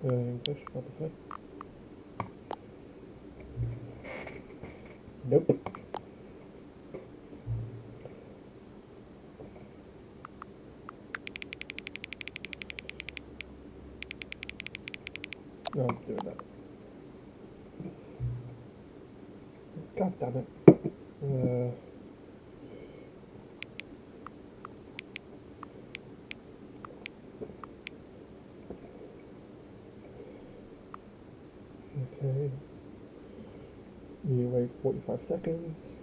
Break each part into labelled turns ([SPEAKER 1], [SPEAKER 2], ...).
[SPEAKER 1] English, obviously. Nope. No, I'm doing that. God damn it. Okay. You wait 45 seconds.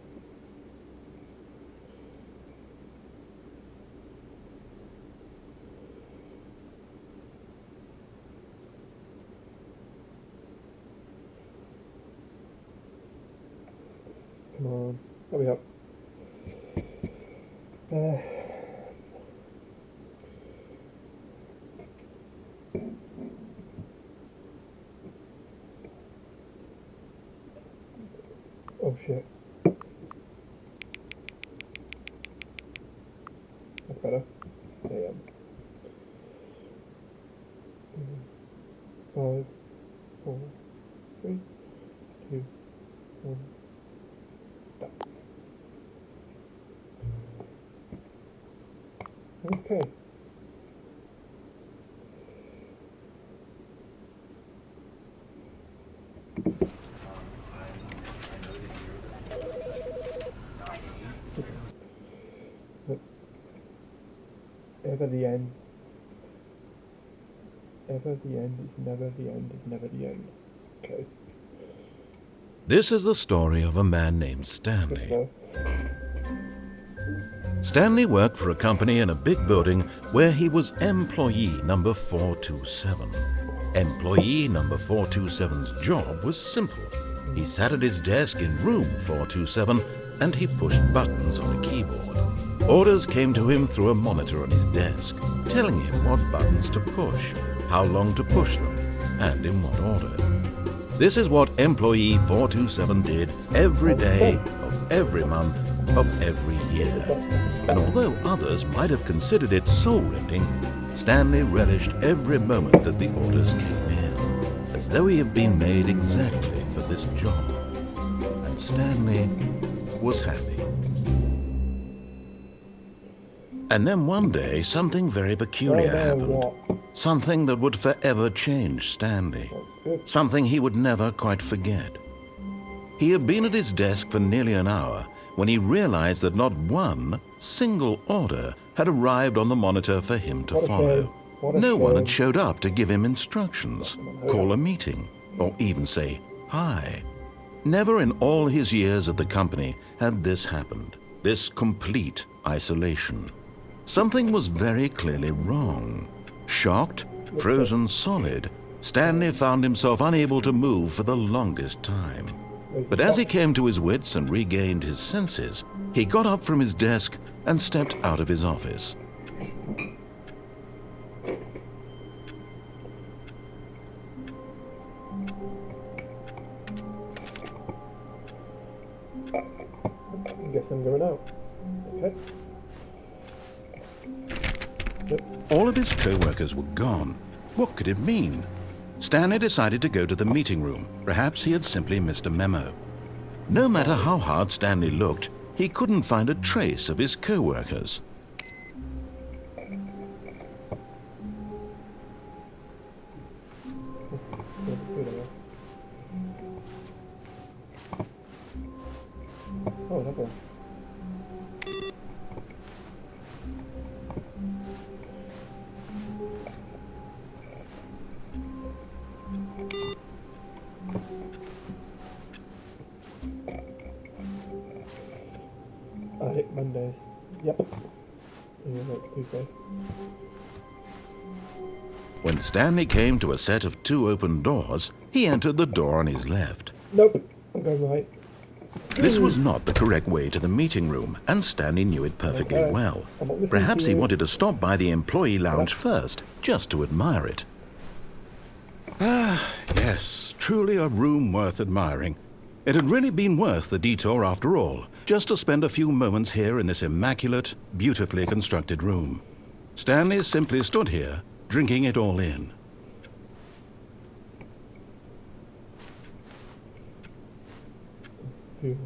[SPEAKER 1] Come on. Hurry up. Oh shit. That's better. Say 5, 4, 3, 2, 1. Stop. Okay. Ever the end. Ever the end is never the end is never the end. Okay.
[SPEAKER 2] This is the story of a man named Stanley. Stanley worked for a company in a big building where he was employee number 427. Employee number 427's job was simple. He sat at his desk in room 427 and he pushed buttons on a keyboard. Orders came to him through a monitor on his desk, telling him what buttons to push, how long to push them, and in what order. This is what employee 427 did every day of every month of every year. And although others might have considered it soul-rending, Stanley relished every moment that the orders came in, as though he had been made exactly for this job. And Stanley was happy. And then one day, something very peculiar happened. Something that would forever change Stanley. Something he would never quite forget. He had been at his desk for nearly an hour when he realized that not one single order had arrived on the monitor for him to follow. No one had showed up to give him instructions, call a meeting, or even say hi. Never in all his years at the company had this happened, this complete isolation. Something was very clearly wrong. Shocked, frozen solid, Stanley found himself unable to move for the longest time. But as he came to his wits and regained his senses, he got up from his desk and stepped out of his office.
[SPEAKER 1] I guess I'm going out. Okay.
[SPEAKER 2] All of his co-workers were gone. What could it mean? Stanley decided to go to the meeting room. Perhaps he had simply missed a memo. No matter how hard Stanley looked, he couldn't find a trace of his co-workers.
[SPEAKER 1] Oh, another one. I hate Mondays. Yep. Even though it's Tuesday.
[SPEAKER 2] When Stanley came to a set of 2 open doors, he entered the door on his left.
[SPEAKER 1] Nope. I'm going right.
[SPEAKER 2] This was not the correct way to the meeting room, and Stanley knew it perfectly well. Perhaps he wanted to stop by the employee lounge first, just to admire it. Ah, yes, truly a room worth admiring. It had really been worth the detour after all, just to spend a few moments here in this immaculate, beautifully constructed room. Stanley simply stood here, drinking it all in.
[SPEAKER 1] Phew.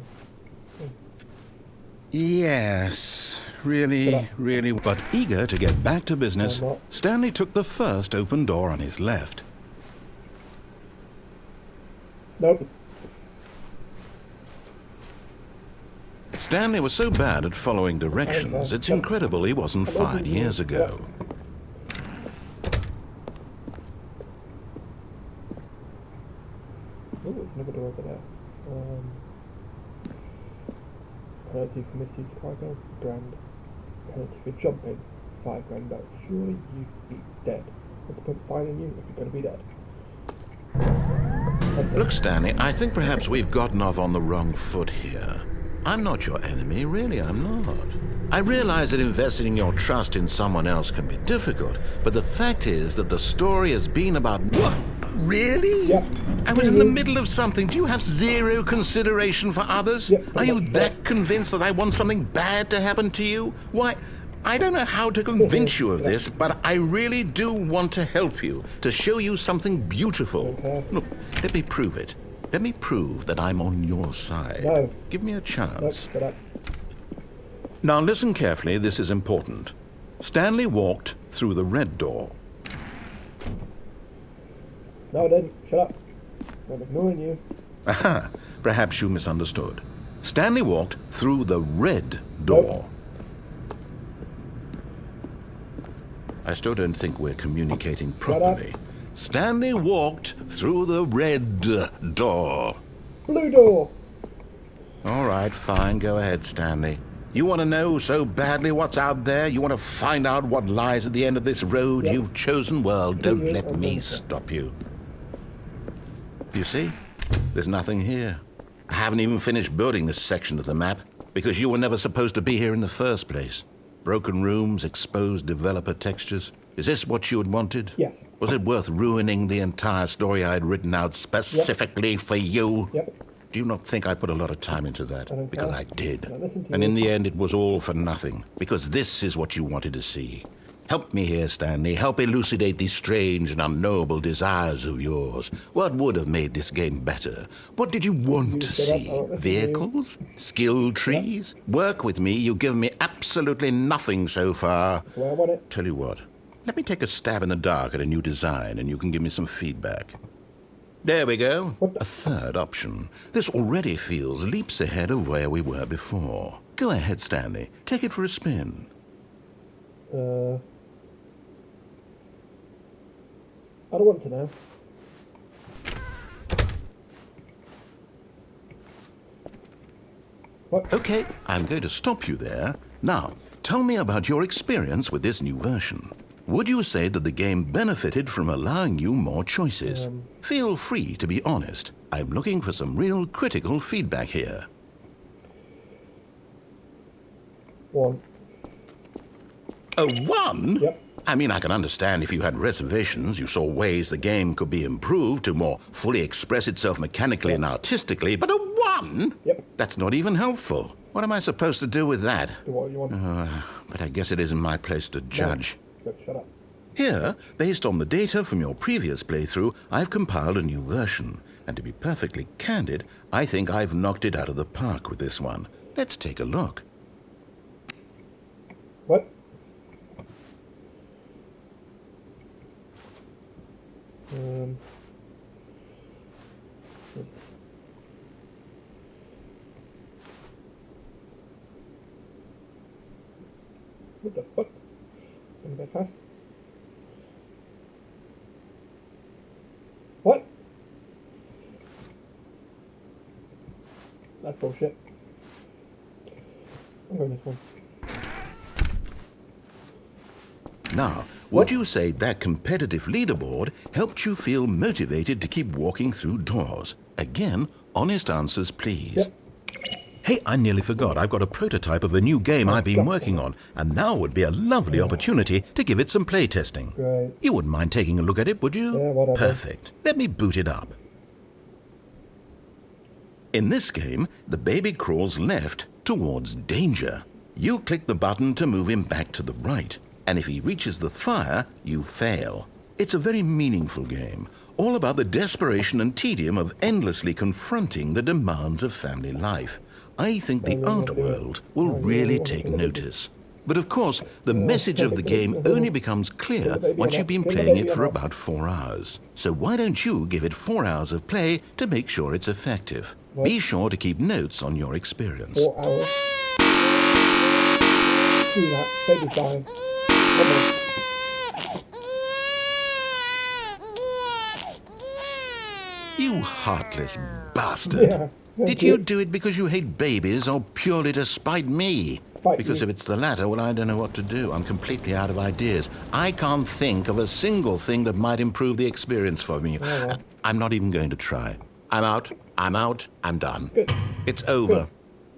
[SPEAKER 2] Yes, really. But eager to get back to business, Stanley took the first open door on his left.
[SPEAKER 1] Nope.
[SPEAKER 2] Stanley was so bad at following directions, it's incredible he wasn't fired years ago.
[SPEAKER 1] Oh, there's another door over there. Penalty for misuse cargo, grand. Penalty for jumping, $5 back. Surely you'd be dead. What's the point of fining you if you're going to be dead?
[SPEAKER 2] Look, Stanley, I think perhaps we've gotten off on the wrong foot here. I'm not your enemy, really, I'm not. I realize that investing your trust in someone else can be difficult, but the fact is that the story has been about... What? Really?
[SPEAKER 1] Yep.
[SPEAKER 2] I was in the middle of something. Do you have zero consideration for others?
[SPEAKER 1] Yep.
[SPEAKER 2] Are you that convinced that I want something bad to happen to you? Why, I don't know how to convince you of this, but I really do want to help you, to show you something beautiful.
[SPEAKER 1] Okay.
[SPEAKER 2] Look, let me prove it. Let me prove that I'm on your side.
[SPEAKER 1] No.
[SPEAKER 2] Give me a chance.
[SPEAKER 1] Nope, shut up.
[SPEAKER 2] Now listen carefully, this is important. Stanley walked through the red door.
[SPEAKER 1] No, I didn't. Shut up. I'm ignoring you.
[SPEAKER 2] Aha, perhaps you misunderstood. Stanley walked through the red door.
[SPEAKER 1] Nope.
[SPEAKER 2] I still don't think we're communicating properly. Stanley walked through the red door.
[SPEAKER 1] Blue door.
[SPEAKER 2] All right, fine. Go ahead, Stanley. You want to know so badly what's out there? You want to find out what lies at the end of this road you've chosen? Well, don't let me stop you. You see? There's nothing here. I haven't even finished building this section of the map because you were never supposed to be here in the first place. Broken rooms, exposed developer textures. Is this what you had wanted?
[SPEAKER 1] Yes.
[SPEAKER 2] Was it worth ruining the entire story I had written out specifically for you?
[SPEAKER 1] Yep.
[SPEAKER 2] Do you not think I put a lot of time into that? Because I did.
[SPEAKER 1] Listen to
[SPEAKER 2] And
[SPEAKER 1] you.
[SPEAKER 2] in the end, it was all for nothing. Because this is what you wanted to see. Help me here, Stanley. Help elucidate these strange and unknowable desires of yours. What would have made this game better? What did you want to see? Vehicles? Skill trees? Work with me. You've given me absolutely nothing so far.
[SPEAKER 1] That's the way I want it.
[SPEAKER 2] Tell you what. Let me take a stab in the dark at a new design, and you can give me some feedback. There we go. A third option. This already feels leaps ahead of where we were before. Go ahead, Stanley. Take it for a spin.
[SPEAKER 1] I don't want to know. What?
[SPEAKER 2] Okay, I'm going to stop you there. Now, tell me about your experience with this new version. Would you say that the game benefited from allowing you more choices? Feel free to be honest. I'm looking for some real critical feedback here.
[SPEAKER 1] 1.
[SPEAKER 2] A 1?
[SPEAKER 1] Yep.
[SPEAKER 2] I mean, I can understand if you had reservations, you saw ways the game could be improved to more fully express itself mechanically and artistically, but a 1?
[SPEAKER 1] Yep.
[SPEAKER 2] That's not even helpful. What am I supposed to do with that?
[SPEAKER 1] Do what you want.
[SPEAKER 2] But I guess it isn't my place to judge.
[SPEAKER 1] No. Shut up.
[SPEAKER 2] Here, based on the data from your previous playthrough, I've compiled a new version. And to be perfectly candid, I think I've knocked it out of the park with this one. Let's take a look.
[SPEAKER 1] What? What's this? What the fuck? It's going a bit fast. What? That's bullshit. I'm going this one.
[SPEAKER 2] Now, would you say that competitive leaderboard helped you feel motivated to keep walking through doors? Again, honest answers, please.
[SPEAKER 1] Yep.
[SPEAKER 2] Hey, I nearly forgot. I've got a prototype of a new game I've been working on, and now would be a lovely opportunity to give it some playtesting.
[SPEAKER 1] Great.
[SPEAKER 2] You wouldn't mind taking a look at it, would you?
[SPEAKER 1] Yeah, whatever.
[SPEAKER 2] Perfect. Let me boot it up. In this game, the baby crawls left towards danger. You click the button to move him back to the right, and if he reaches the fire, you fail. It's a very meaningful game, all about the desperation and tedium of endlessly confronting the demands of family life. I think the art world will really take notice. But of course, the message of the game only becomes clear once you've been playing it for about 4 hours. So why don't you give it 4 hours of play to make sure it's effective? Be sure to keep notes on your experience.
[SPEAKER 1] 4 hours. Do that. Baby's dying. Come on.
[SPEAKER 2] You heartless bastard.
[SPEAKER 1] Yeah.
[SPEAKER 2] Did you do it because you hate babies or purely to spite me? Because if it's the latter, well, I don't know what to do. I'm completely out of ideas. I can't think of a single thing that might improve the experience for me. I'm not even going to try. I'm out. I'm done.
[SPEAKER 1] Good.
[SPEAKER 2] It's over.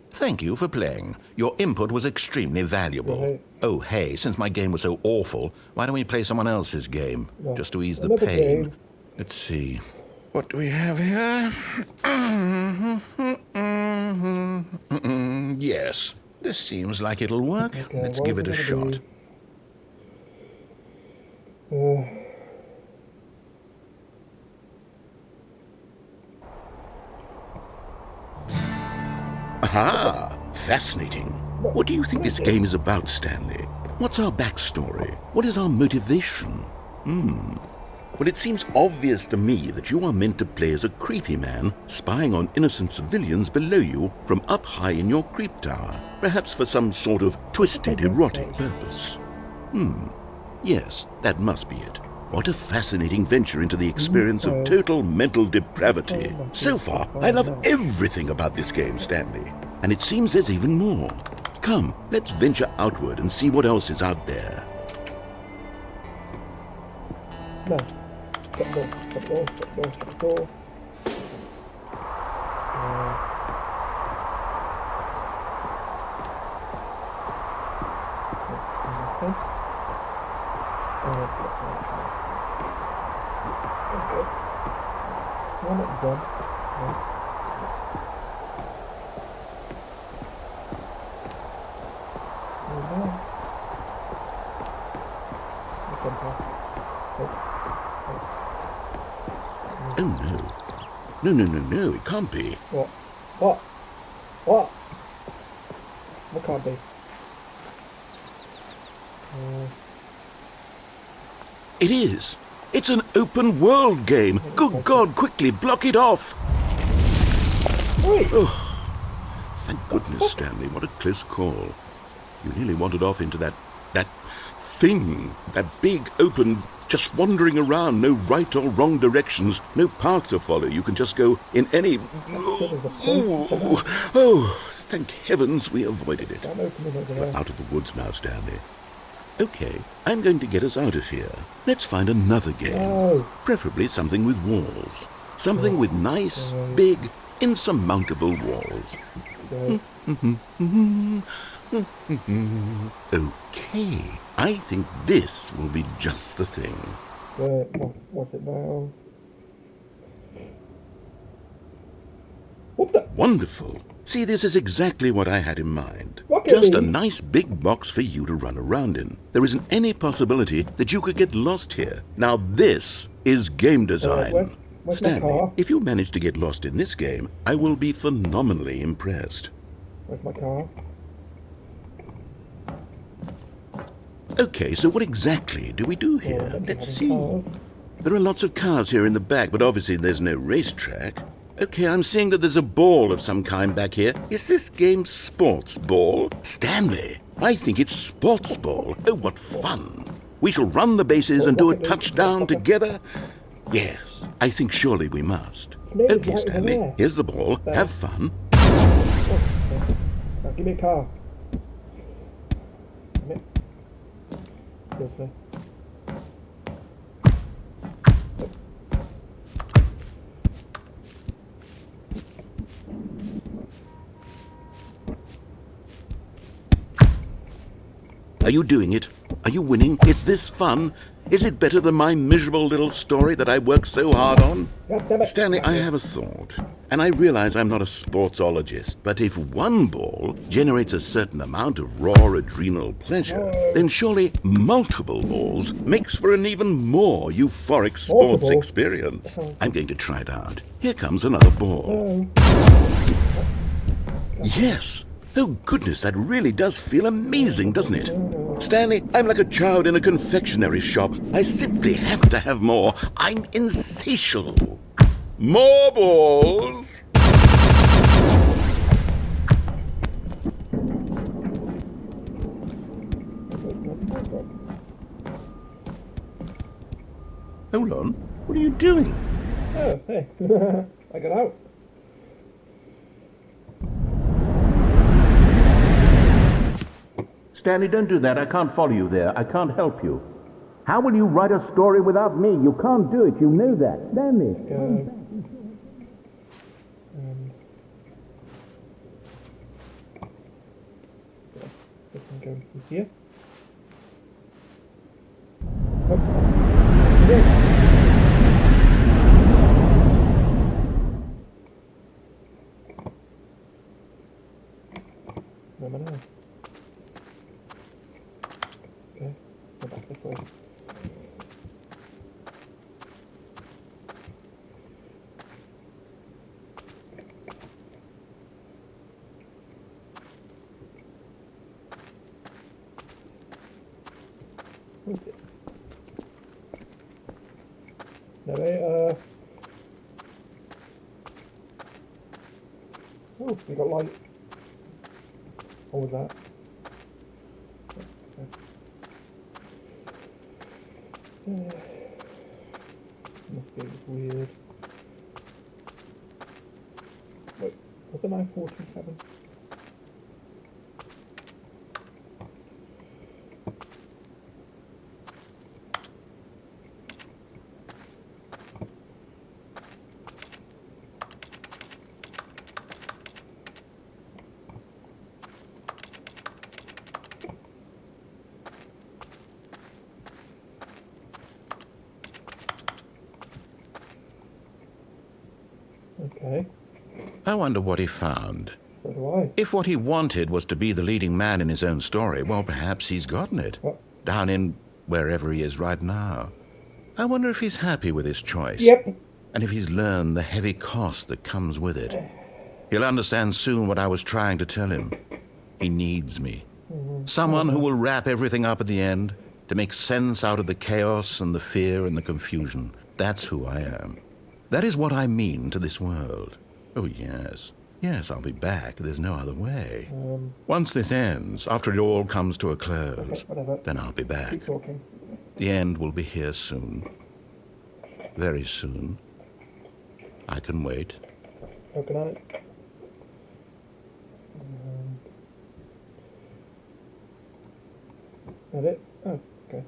[SPEAKER 2] Thank you for playing. Your input was extremely valuable.
[SPEAKER 1] Right.
[SPEAKER 2] Oh, hey, since my game was so awful, why don't we play someone else's game?
[SPEAKER 1] No.
[SPEAKER 2] Just to ease the
[SPEAKER 1] Another
[SPEAKER 2] pain.
[SPEAKER 1] game.
[SPEAKER 2] Let's see. What do we have here? Yes, this seems like it'll work.
[SPEAKER 1] Okay,
[SPEAKER 2] Let's give it a shot. Aha! Fascinating. What do you think this game is about, Stanley? What's our backstory? What is our motivation? Well, it seems obvious to me that you are meant to play as a creepy man spying on innocent civilians below you from up high in your creep tower, perhaps for some sort of twisted, erotic purpose. Yes, that must be it. What a fascinating venture into the experience of total mental depravity. So far, I love everything about this game, Stanley. And it seems there's even more. Come, let's venture outward and see what else is out there.
[SPEAKER 1] No. Shut the door. Shut the door. Shut the door. Shut the door. Nothing. That's actually. Okay. Well, not done. No.
[SPEAKER 2] Oh, no, it can't be.
[SPEAKER 1] What? What can't be?
[SPEAKER 2] It is. It's an open world game. Good God, quickly, block it off.
[SPEAKER 1] Wait.
[SPEAKER 2] Oh, thank goodness, Stanley. What a close call. You nearly wandered off into that thing. That big, open, just wandering around. No right or wrong directions. No path to follow. You can just go in any... Oh, thank heavens we avoided it. We're out of the woods now, Stanley. Okay, I'm going to get us out of here. Let's find another game. Preferably something with walls. Something with nice, big, insurmountable walls. Okay, I think this will be just the thing.
[SPEAKER 1] What's it now? What the?
[SPEAKER 2] Wonderful. See, this is exactly what I had in mind.
[SPEAKER 1] Look at
[SPEAKER 2] Just a
[SPEAKER 1] me.
[SPEAKER 2] nice big box for you to run around in. There isn't any possibility that you could get lost here. Now this is game design.
[SPEAKER 1] Where's my
[SPEAKER 2] Stanley,
[SPEAKER 1] car?
[SPEAKER 2] if you manage to get lost in this game, I will be phenomenally impressed.
[SPEAKER 1] Where's my car?
[SPEAKER 2] Okay, so what exactly do we do here? Let's see.
[SPEAKER 1] Cars.
[SPEAKER 2] There are lots of cars here in the back, but obviously there's no racetrack. Okay, I'm seeing that there's a ball of some kind back here. Is this game sports ball? Stanley, I think it's sports ball. Oh, what fun. We shall run the bases and do a touchdown together. Yes, I think surely we must. Okay, Stanley, here's the ball. Have fun.
[SPEAKER 1] Now give me a car. Damn it. Seriously.
[SPEAKER 2] Are you doing it? Are you winning? Is this fun? Is it better than my miserable little story that I worked so hard on?
[SPEAKER 1] God damn it.
[SPEAKER 2] Stanley, I have a thought. And I realize I'm not a sportsologist, but if one ball generates a certain amount of raw adrenal pleasure, then surely multiple balls makes for an even more euphoric sports experience. I'm going to try it out. Here comes another ball. Yes! Oh goodness, that really does feel amazing, doesn't it? Stanley, I'm like a child in a confectionery shop. I simply have to have more. I'm insatiable. More balls! Hold on. What are you doing?
[SPEAKER 1] Oh, hey. I got out.
[SPEAKER 2] Stanley, don't do that. I can't follow you there. I can't help you. How will you write a story without me? You can't do it. You know that. Stanley.
[SPEAKER 1] This one going through here. Where am I now? Okay, go back this way. What is this? No way, oh, we got light. What was that? This game's weird. Wait, what's a 947? Okay.
[SPEAKER 2] I wonder what he found.
[SPEAKER 1] So do I.
[SPEAKER 2] If what he wanted was to be the leading man in his own story, well, perhaps he's gotten it.
[SPEAKER 1] What?
[SPEAKER 2] Down in wherever he is right now. I wonder if he's happy with his choice.
[SPEAKER 1] Yep.
[SPEAKER 2] And if he's learned the heavy cost that comes with it. He'll understand soon what I was trying to tell him. He needs me. Someone who will wrap everything up at the end to make sense out of the chaos and the fear and the confusion. That's who I am. That is what I mean to this world. Oh, yes. Yes, I'll be back. There's no other way. Once this ends, after it all comes to a close,
[SPEAKER 1] whatever.
[SPEAKER 2] then I'll be back.
[SPEAKER 1] Keep talking.
[SPEAKER 2] The end will be here soon. Very soon. I can wait.
[SPEAKER 1] Oh, good night. That it? Oh, okay.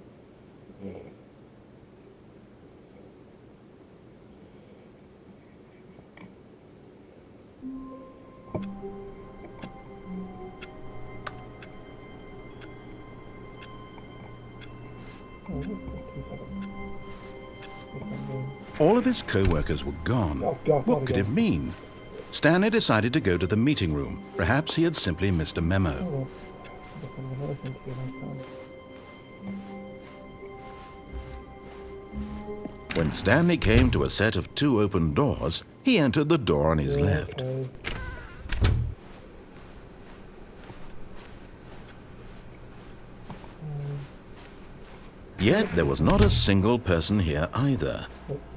[SPEAKER 2] All of his co-workers were gone.
[SPEAKER 1] Oh, God,
[SPEAKER 2] What could it mean? Stanley decided to go to the meeting room. Perhaps he had simply missed a memo.
[SPEAKER 1] Oh, I guess I'm gonna listen to you next time.
[SPEAKER 2] When Stanley came to a set of 2 open doors, he entered the door on his left.
[SPEAKER 1] Okay.
[SPEAKER 2] Yet there was not a single person here either.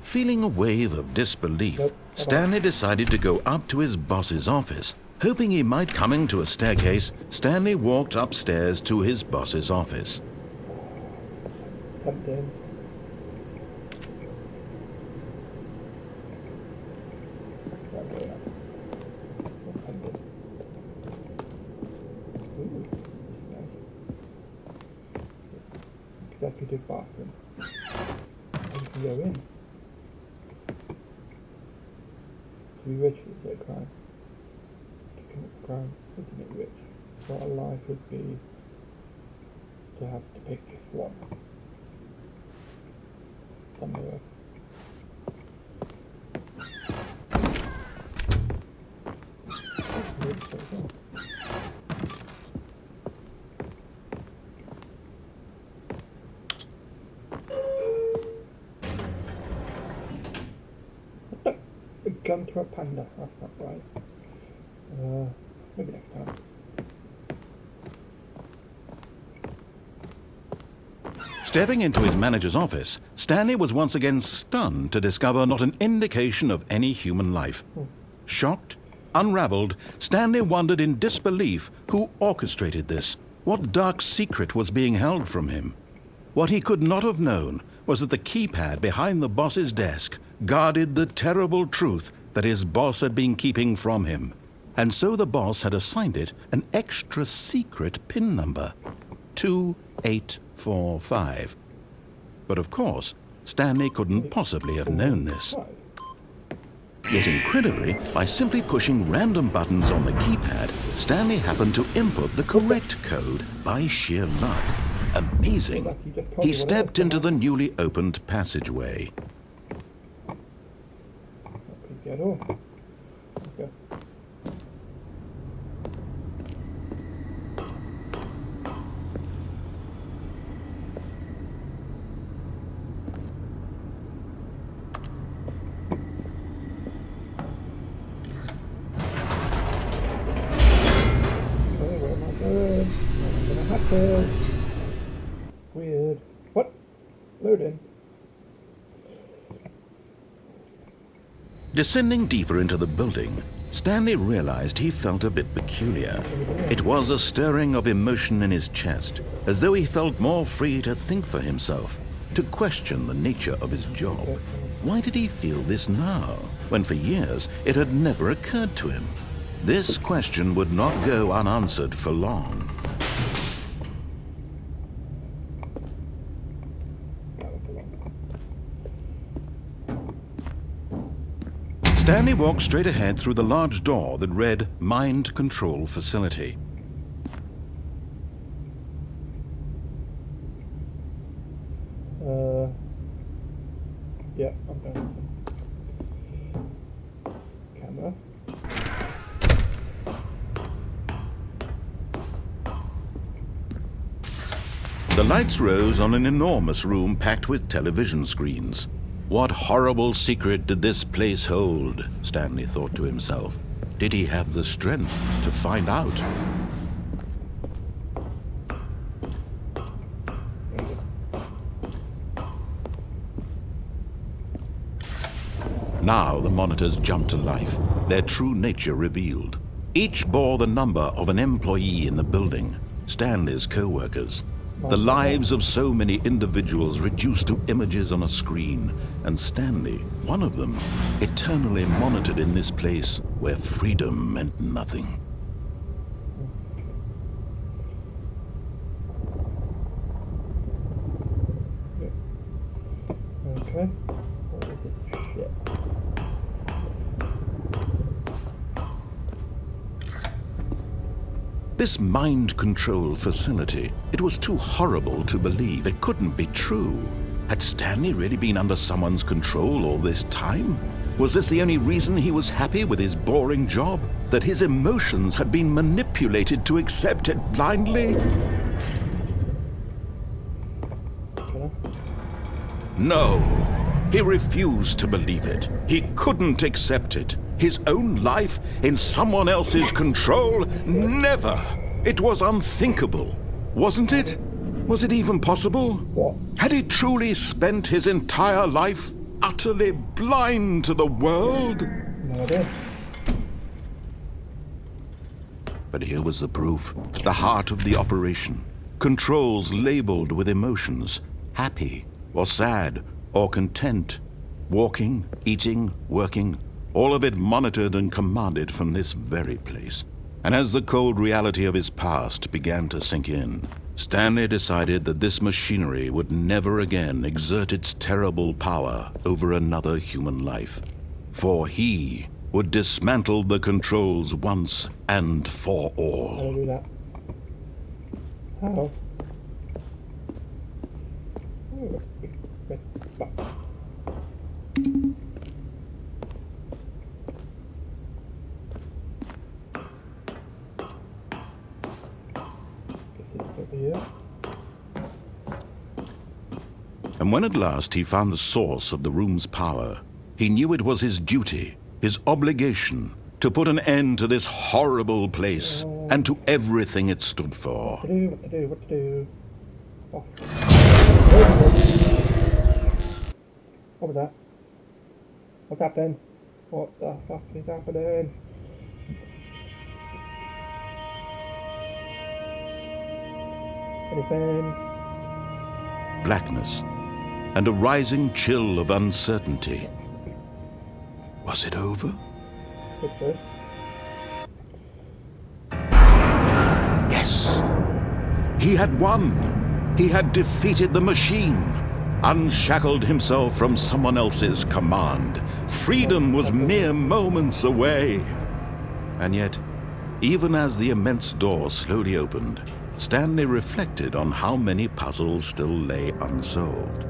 [SPEAKER 2] Feeling a wave of disbelief, Stanley decided to go up to his boss's office. Hoping he might come into a staircase, Stanley walked upstairs to his boss's office.
[SPEAKER 1] Tempting. Right, go up. That's tempting. Ooh, this is nice. This executive bathroom. And you can go in. To be rich is a crime. To commit a crime isn't it rich? What a life would be to have to pick just one. somewhere. A gun to a panda. That's not right. Maybe next time.
[SPEAKER 2] Stepping into his manager's office, Stanley was once again stunned to discover not an indication of any human life. Shocked, unraveled, Stanley wondered in disbelief who orchestrated this, what dark secret was being held from him. What he could not have known was that the keypad behind the boss's desk guarded the terrible truth that his boss had been keeping from him. And so the boss had assigned it an extra secret PIN number, 2845. But of course, Stanley couldn't possibly have known this. Yet incredibly, by simply pushing random buttons on the keypad, Stanley happened to input the correct code by sheer luck. Amazing. He stepped into the newly opened passageway.
[SPEAKER 1] Weird. What? Loading.
[SPEAKER 2] Descending deeper into the building, Stanley realized he felt a bit peculiar. It was a stirring of emotion in his chest, as though he felt more free to think for himself, to question the nature of his job. Why did he feel this now, when for years it had never occurred to him? This question would not go unanswered for long. Stanley walked straight ahead through the large door that read Mind Control Facility.
[SPEAKER 1] Yeah, I'm balancing. Camera.
[SPEAKER 2] The lights rose on an enormous room packed with television screens. What horrible secret did this place hold? Stanley thought to himself. Did he have the strength to find out? Now the monitors jumped to life, their true nature revealed. Each bore the number of an employee in the building, Stanley's co-workers. The lives of so many individuals reduced to images on a screen, and Stanley, one of them, eternally monitored in this place where freedom meant nothing.
[SPEAKER 1] Okay, what is this shit?
[SPEAKER 2] This mind control facility, it was too horrible to believe. It couldn't be true. Had Stanley really been under someone's control all this time? Was this the only reason he was happy with his boring job? That his emotions had been manipulated to accept it blindly? No, he refused to believe it. He couldn't accept it. His own life in someone else's control? Never! It was unthinkable, wasn't it? Was it even possible?
[SPEAKER 1] What?
[SPEAKER 2] Had he truly spent his entire life utterly blind to the world?
[SPEAKER 1] No idea.
[SPEAKER 2] But here was the proof, the heart of the operation. Controls labeled with emotions, happy or sad or content, walking, eating, working, all of it monitored and commanded from this very place. And as the cold reality of his past began to sink in, Stanley decided that this machinery would never again exert its terrible power over another human life. For he would dismantle the controls once and for
[SPEAKER 1] How do
[SPEAKER 2] all.
[SPEAKER 1] I do that? How? Oh, red button.
[SPEAKER 2] And when at last he found the source of the room's power, he knew it was his duty, his obligation, to put an end to this horrible place and to everything it stood for.
[SPEAKER 1] What to do? What to do? Off. What was that? What's happening? What the fuck is happening? Anything?
[SPEAKER 2] Blackness and a rising chill of uncertainty. Was it over?
[SPEAKER 1] Good sir.
[SPEAKER 2] Yes. He had won. He had defeated the machine, unshackled himself from someone else's command. Freedom was mere moments away. And yet, even as the immense door slowly opened, Stanley reflected on how many puzzles still lay unsolved.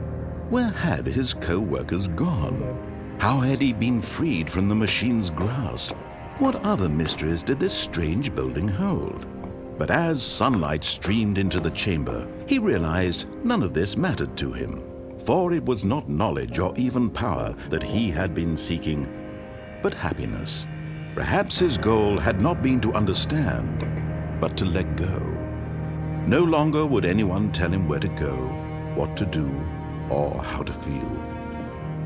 [SPEAKER 2] Where had his co-workers gone? How had he been freed from the machine's grasp? What other mysteries did this strange building hold? But as sunlight streamed into the chamber, he realized none of this mattered to him, for it was not knowledge or even power that he had been seeking, but happiness. Perhaps his goal had not been to understand, but to let go. No longer would anyone tell him where to go, what to do, or how to feel.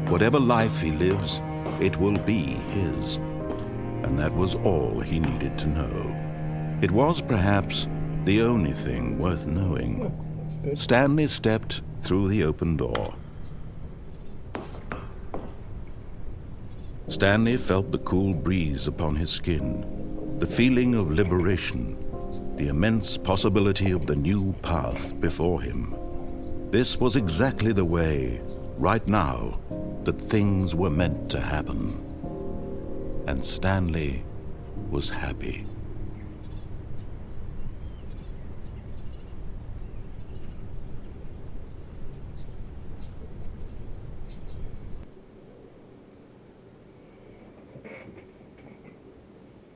[SPEAKER 2] Whatever life he lives, it will be his. And that was all he needed to know. It was perhaps the only thing worth knowing. Stanley stepped through the open door. Stanley felt the cool breeze upon his skin, the feeling of liberation, the immense possibility of the new path before him. This was exactly the way, right now, that things were meant to happen. And Stanley was happy.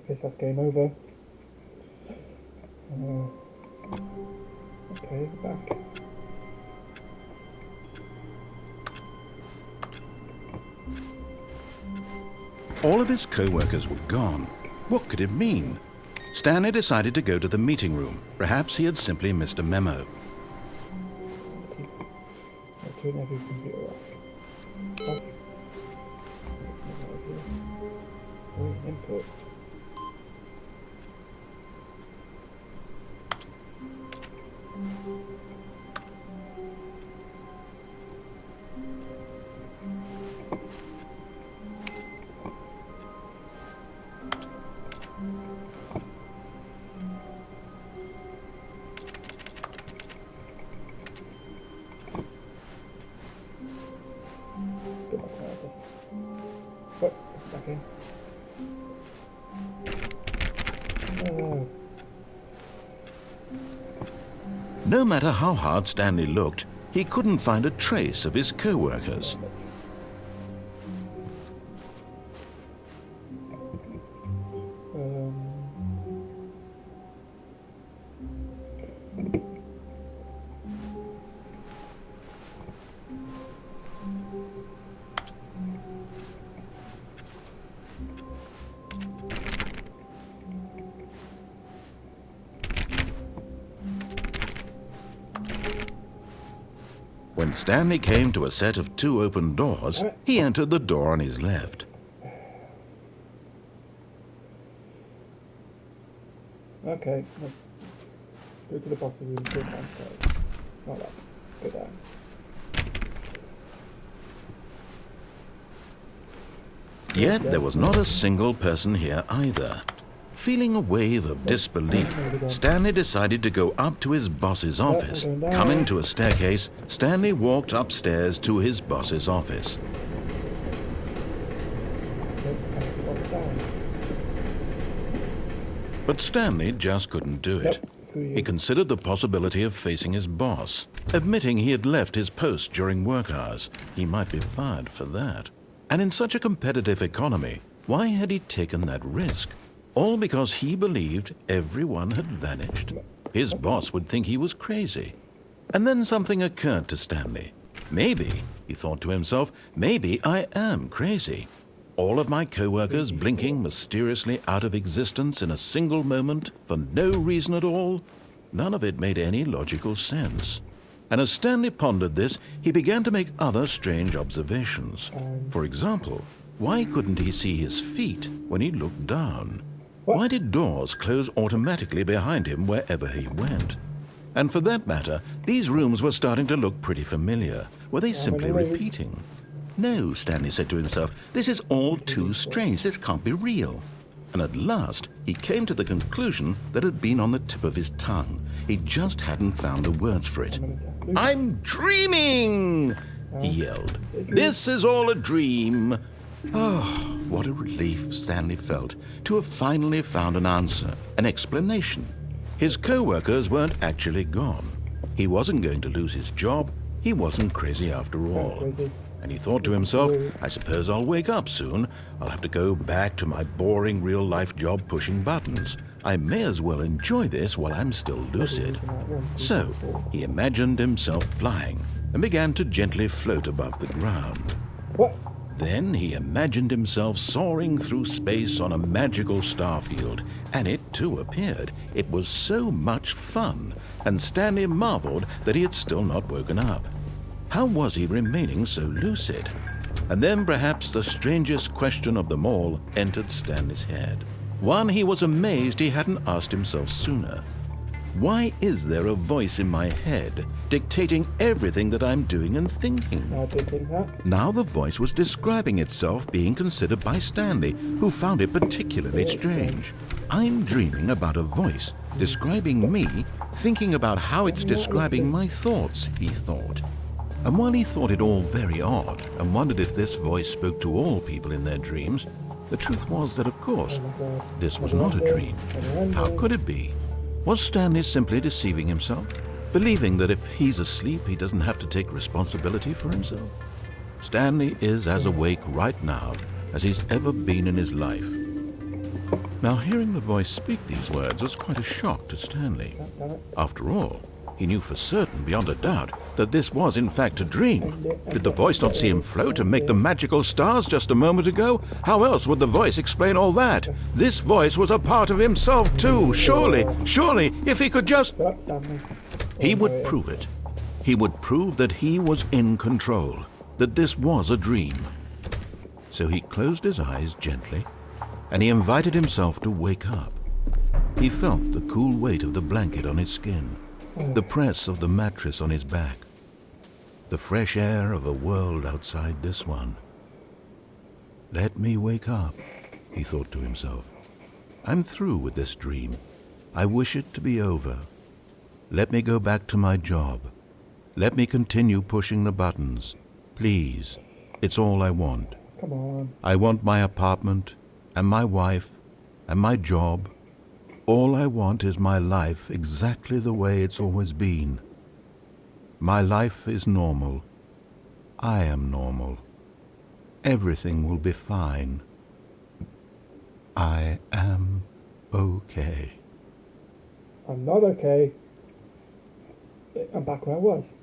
[SPEAKER 1] Guess that's game over. Okay, back.
[SPEAKER 2] All of his co-workers were gone. What could it mean? Stanley decided to go to the meeting room. Perhaps he had simply missed a memo.
[SPEAKER 1] Turn every computer off. Off. Input. Okay.
[SPEAKER 2] No matter how hard Stanley looked, he couldn't find a trace of his co-workers. When Stanley came to a set of 2 open doors, he entered the door on his left.
[SPEAKER 1] Okay. Go to the boss's room, go downstairs. Not that. Go down.
[SPEAKER 2] Yet there was not a single person here either. Feeling a wave of disbelief, Stanley decided to go up to his boss's office. Coming to a staircase, Stanley walked upstairs to his boss's office. But Stanley just couldn't do it. He considered the possibility of facing his boss. Admitting he had left his post during work hours, he might be fired for that. And in such a competitive economy, why had he taken that risk? All because he believed everyone had vanished. His boss would think he was crazy. And then something occurred to Stanley. Maybe, he thought to himself, maybe I am crazy. All of my co-workers blinking mysteriously out of existence in a single moment for no reason at all. None of it made any logical sense. And as Stanley pondered this, he began to make other strange observations. For example, why couldn't he see his feet when he looked down? Why did doors close automatically behind him wherever he went? And for that matter, these rooms were starting to look pretty familiar. Were they simply repeating? No, Stanley said to himself, this is all too strange. This can't be real. And at last, he came to the conclusion that had been on the tip of his tongue. He just hadn't found the words for it. I'm dreaming, he yelled. This is all a dream. Oh, what a relief Stanley felt to have finally found an answer, an explanation. His co-workers weren't actually gone. He wasn't going to lose his job. He wasn't crazy after all. And he thought to himself, I suppose I'll wake up soon. I'll have to go back to my boring real-life job pushing buttons. I may as well enjoy this while I'm still lucid. So he imagined himself flying and began to gently float above the ground.
[SPEAKER 1] What?
[SPEAKER 2] Then he imagined himself soaring through space on a magical starfield, and it too appeared. It was so much fun, and Stanley marveled that he had still not woken up. How was he remaining so lucid? And then perhaps the strangest question of them all entered Stanley's head. One he was amazed he hadn't asked himself sooner. Why is there a voice in my head dictating everything that I'm doing and thinking?
[SPEAKER 1] I did think that.
[SPEAKER 2] Now the voice was describing itself being considered by Stanley, who found it particularly strange. I'm dreaming about a voice describing me, thinking about how it's describing my thoughts, he thought. And while he thought it all very odd and wondered if this voice spoke to all people in their dreams, the truth was that, of course, this was not a dream. How could it be? Was Stanley simply deceiving himself, believing that if he's asleep, he doesn't have to take responsibility for himself? Stanley is as awake right now as he's ever been in his life. Now, hearing the voice speak these words was quite a shock to Stanley. After all, he knew for certain, beyond a doubt, that this was in fact a dream. Did the voice not see him float and make the magical stars just a moment ago? How else would the voice explain all that? This voice was a part of himself too. Surely, if he could just... He would prove it. He would prove that he was in control, that this was a dream. So he closed his eyes gently, and he invited himself to wake up. He felt the cool weight of the blanket on his skin, the press of the mattress on his back, the fresh air of a world outside this one. Let me wake up, he thought to himself. I'm through with this dream. I wish it to be over. Let me go back to my job. Let me continue pushing the buttons. Please, it's all I want.
[SPEAKER 1] Come on.
[SPEAKER 2] I want my apartment and my wife and my job. All I want is my life exactly the way it's always been. My life is normal. I am normal. Everything will be fine. I am okay.
[SPEAKER 1] I'm not okay. I'm back where I was.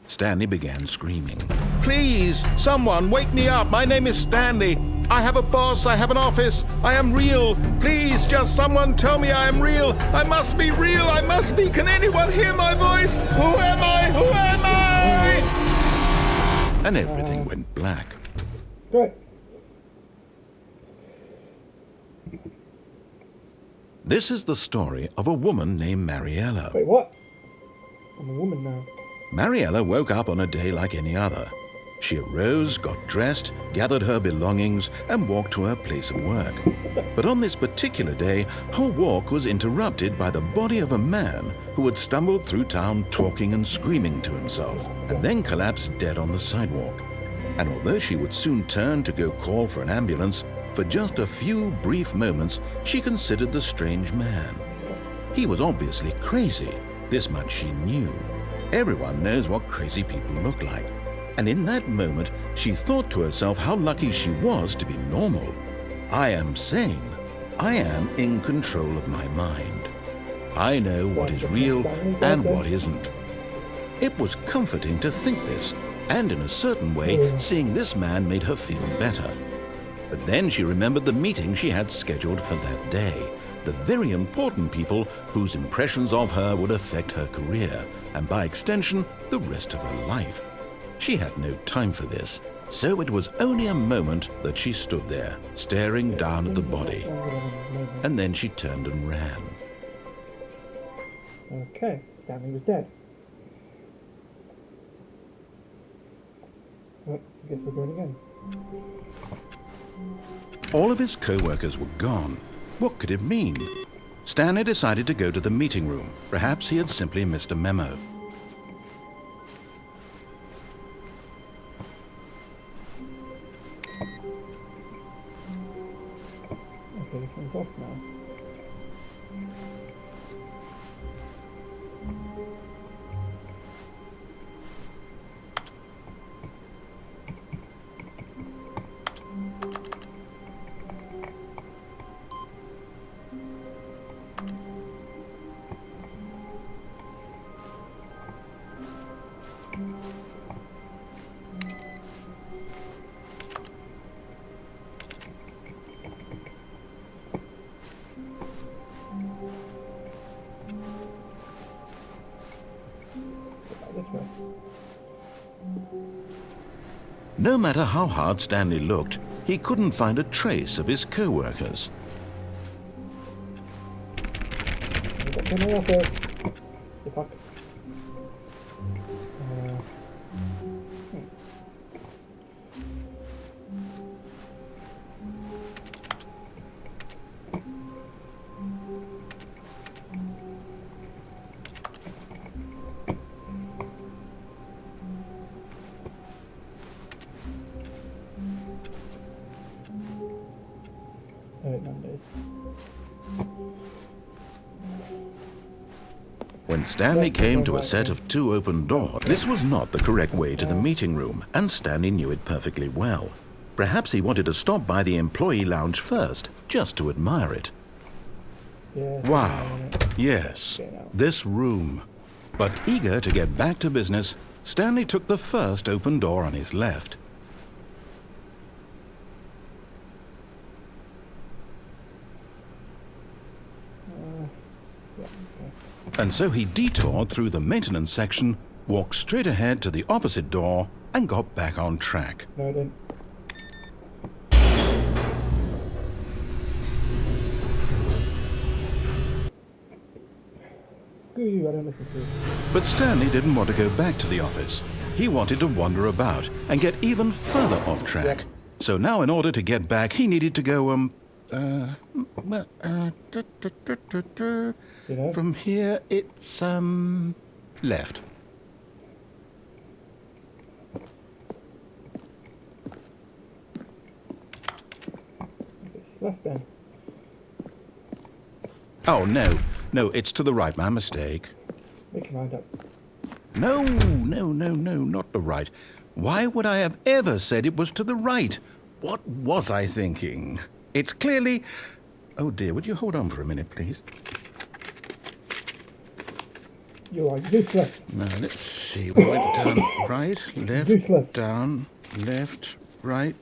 [SPEAKER 2] Stanley began screaming. Please, someone, wake me up. My name is Stanley. I have a boss. I have an office. I am real. Please, just someone tell me I am real. I must be real. I must be. Can anyone hear my voice? Who am I? Who am I? And everything went black.
[SPEAKER 1] Great.
[SPEAKER 2] This is the story of a woman named Mariella.
[SPEAKER 1] Wait, what? I'm a woman now.
[SPEAKER 2] Mariella woke up on a day like any other. She arose, got dressed, gathered her belongings, and walked to her place of work. But on this particular day, her walk was interrupted by the body of a man who had stumbled through town talking and screaming to himself, and then collapsed dead on the sidewalk. And although she would soon turn to go call for an ambulance, for just a few brief moments, she considered the strange man. He was obviously crazy. This much she knew. Everyone knows what crazy people look like. And in that moment, she thought to herself how lucky she was to be normal. I am sane. I am in control of my mind. I know what is real and what isn't. It was comforting to think this, and in a certain way, seeing this man made her feel better. But then she remembered the meeting she had scheduled for that day, the very important people whose impressions of her would affect her career, and by extension, the rest of her life. She had no time for this, so it was only a moment that she stood there, staring down at the body. And then she turned and ran.
[SPEAKER 1] Okay, Stanley was dead. Well, I guess we're going again.
[SPEAKER 2] All of his co-workers were gone. What could it mean? Stanley decided to go to the meeting room. Perhaps he had simply missed a memo.
[SPEAKER 1] Okay, this one's off now. This way.
[SPEAKER 2] No matter how hard Stanley looked, he couldn't find a trace of his co-workers.
[SPEAKER 1] We've got to my office. If I could. Mondays.
[SPEAKER 2] When Stanley came to a set of 2 open doors, this was not the correct way to the meeting room, and Stanley knew it perfectly well. Perhaps he wanted to stop by the employee lounge first, just to admire it.
[SPEAKER 1] Yeah,
[SPEAKER 2] Wow, yes, this room. But eager to get back to business, Stanley took the first open door on his left. And so he detoured through the maintenance section, walked straight ahead to the opposite door, and got back on track.
[SPEAKER 1] No, I didn't. Screw you, I don't listen to you.
[SPEAKER 2] But Stanley didn't want to go back to the office. He wanted to wander about and get even further off track.
[SPEAKER 1] Yep.
[SPEAKER 2] So now in order to get back, he needed to go,
[SPEAKER 1] You know?
[SPEAKER 2] from here, it's, left.
[SPEAKER 1] It's left then.
[SPEAKER 2] Oh, no, it's to the right, my mistake.
[SPEAKER 1] Make your mind up.
[SPEAKER 2] No, not the right. Why would I have ever said it was to the right? What was I thinking? It's clearly... Oh dear, would you hold on for a minute, please?
[SPEAKER 1] You are useless.
[SPEAKER 2] Now, let's see. We went down, right, left,
[SPEAKER 1] Useless.
[SPEAKER 2] down, left, right.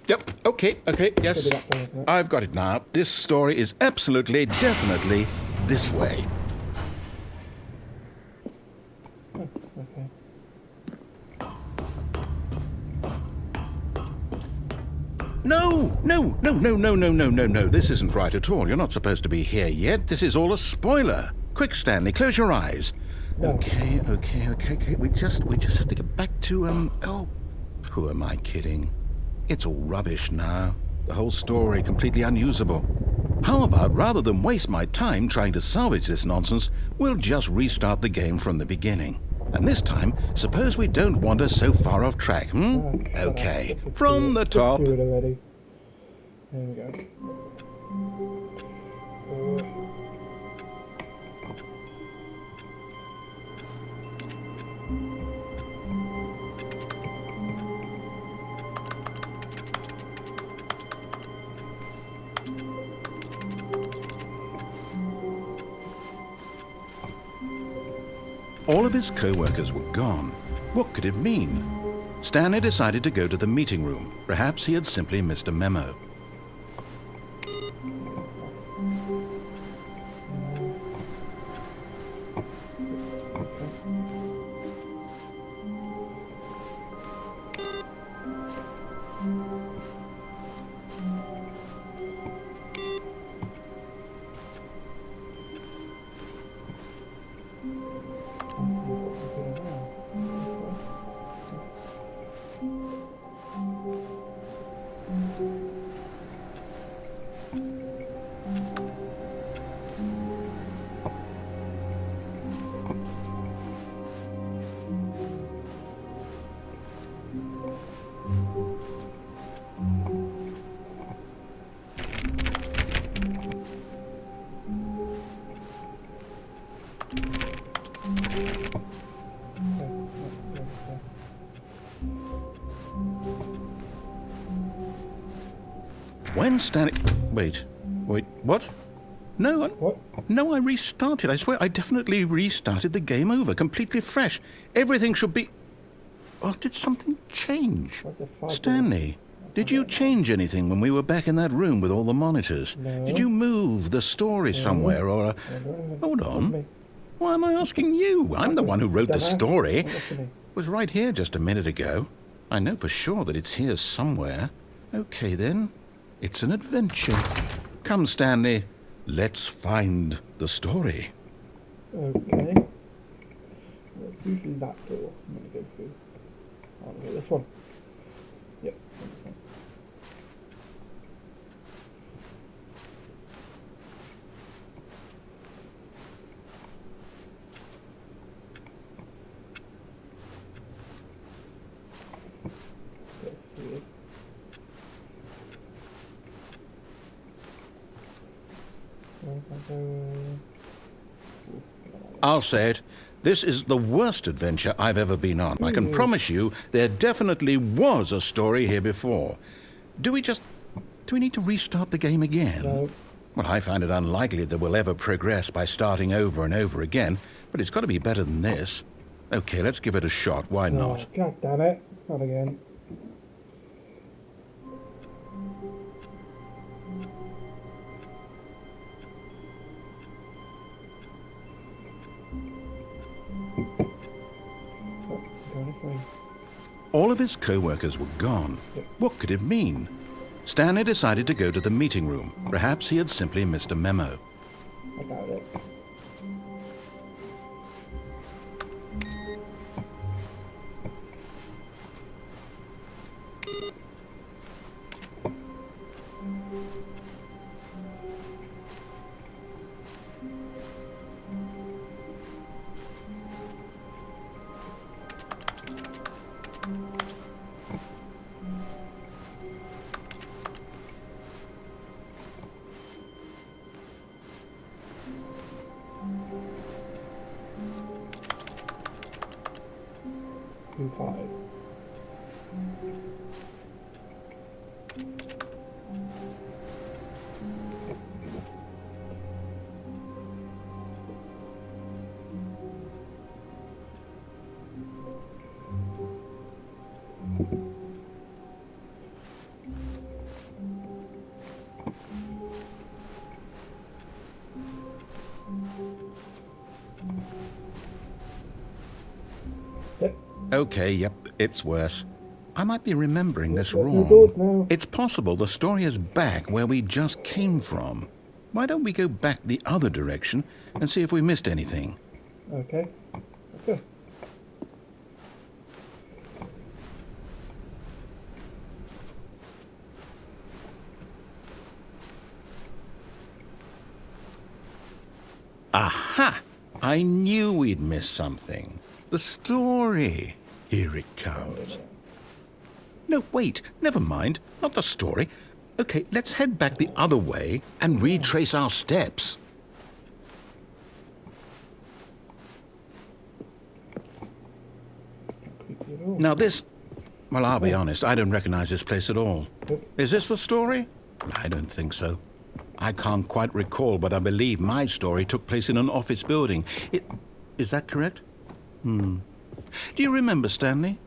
[SPEAKER 2] Yep, okay, yes.
[SPEAKER 1] That way, isn't it?
[SPEAKER 2] I've got it now. This story is absolutely, definitely this way.
[SPEAKER 1] Oh, okay.
[SPEAKER 2] No. This isn't right at all. You're not supposed to be here yet. This is all a spoiler. Quick, Stanley, close your eyes.
[SPEAKER 1] No.
[SPEAKER 2] Okay. We just have to get back to, oh, who am I kidding? It's all rubbish now. The whole story completely unusable. How about, rather than waste my time trying to salvage this nonsense, we'll just restart the game from the beginning. And this time, suppose we don't wander so far off track,
[SPEAKER 1] Oh, shut
[SPEAKER 2] Okay,
[SPEAKER 1] up. Let's
[SPEAKER 2] from
[SPEAKER 1] do
[SPEAKER 2] the
[SPEAKER 1] it.
[SPEAKER 2] top.
[SPEAKER 1] Let's do it already. There we go.
[SPEAKER 2] All of his co-workers were gone. What could it mean? Stanley decided to go to the meeting room. Perhaps he had simply missed a memo. When Stanley... Wait, what? No, No, I restarted. I swear I definitely restarted the game over, completely fresh. Everything should be... Oh, did something change? Stanley, did you change anything when we were back in that room with all the monitors?
[SPEAKER 1] No.
[SPEAKER 2] Did you move the story somewhere or... Hold on. Why am I asking you? I'm the one who wrote the story. It was right here just a minute ago. I know for sure that it's here somewhere. Okay, then. It's an adventure. Come, Stanley. Let's find the story.
[SPEAKER 1] Okay. It's usually that door I'm going to go through. Oh, look at this one. Yep, this one.
[SPEAKER 2] I'll say it. This is the worst adventure I've ever been on. I can promise you there definitely was a story here before. Do we need to restart the game again?
[SPEAKER 1] No.
[SPEAKER 2] Well, I find it unlikely that we'll ever progress by starting over and over again, but it's got to be better than this. Okay, let's give it a shot. Why not?
[SPEAKER 1] God damn it. Not again.
[SPEAKER 2] All of his co-workers were gone. What could it mean? Stanley decided to go to the meeting room. Perhaps he had simply missed a memo.
[SPEAKER 1] I doubt it. Five.
[SPEAKER 2] Okay, yep, it's worse. I might be remembering this wrong. It's possible the story is back where we just came from. Why don't we go back the other direction and see if we missed anything?
[SPEAKER 1] Okay, let's go.
[SPEAKER 2] Aha! I knew we'd miss something. The story. Here it comes. No, wait, never mind. Not the story. Okay, let's head back the other way and retrace our steps. Now this... Well, I'll be honest, I don't recognize this place at all. Is this the story? I don't think so. I can't quite recall, but I believe my story took place in an office building. Is that correct? Do you remember, Stanley?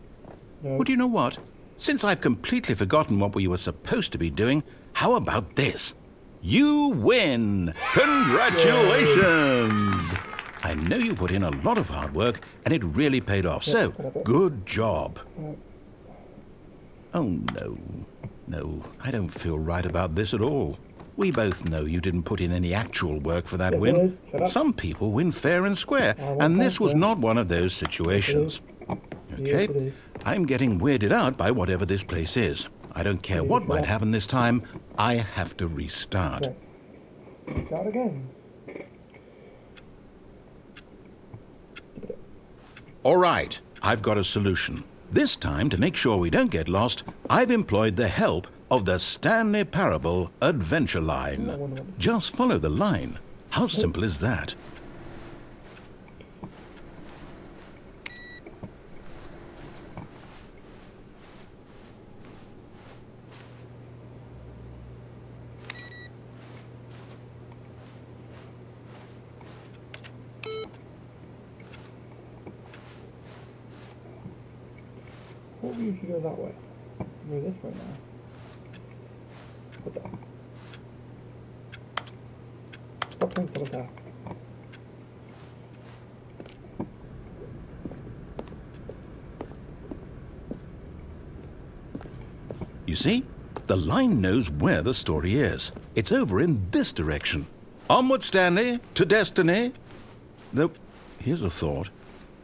[SPEAKER 1] No.
[SPEAKER 2] Well, do you know what? Since I've completely forgotten what we were supposed to be doing, how about this? You win! Congratulations! I know you put in a lot of hard work, and it really paid off. So, good job. Oh, no. No, I don't feel right about this at all. We both know you didn't put in any actual work for that win. Some people win fair and square, and this was not one of those situations. Okay? I'm getting weirded out by whatever this place is. I don't care what might happen this time. I have to restart.
[SPEAKER 1] Okay. Start again.
[SPEAKER 2] All right, I've got a solution. This time, to make sure we don't get lost, I've employed the help of the Stanley Parable Adventure Line. Just follow the line. How simple is that?
[SPEAKER 1] What we usually go that way? Go this way now. What the? Stop playing solitaire.
[SPEAKER 2] You see? The line knows where the story is. It's over in this direction. Onward, Stanley, to destiny. Though, here's a thought.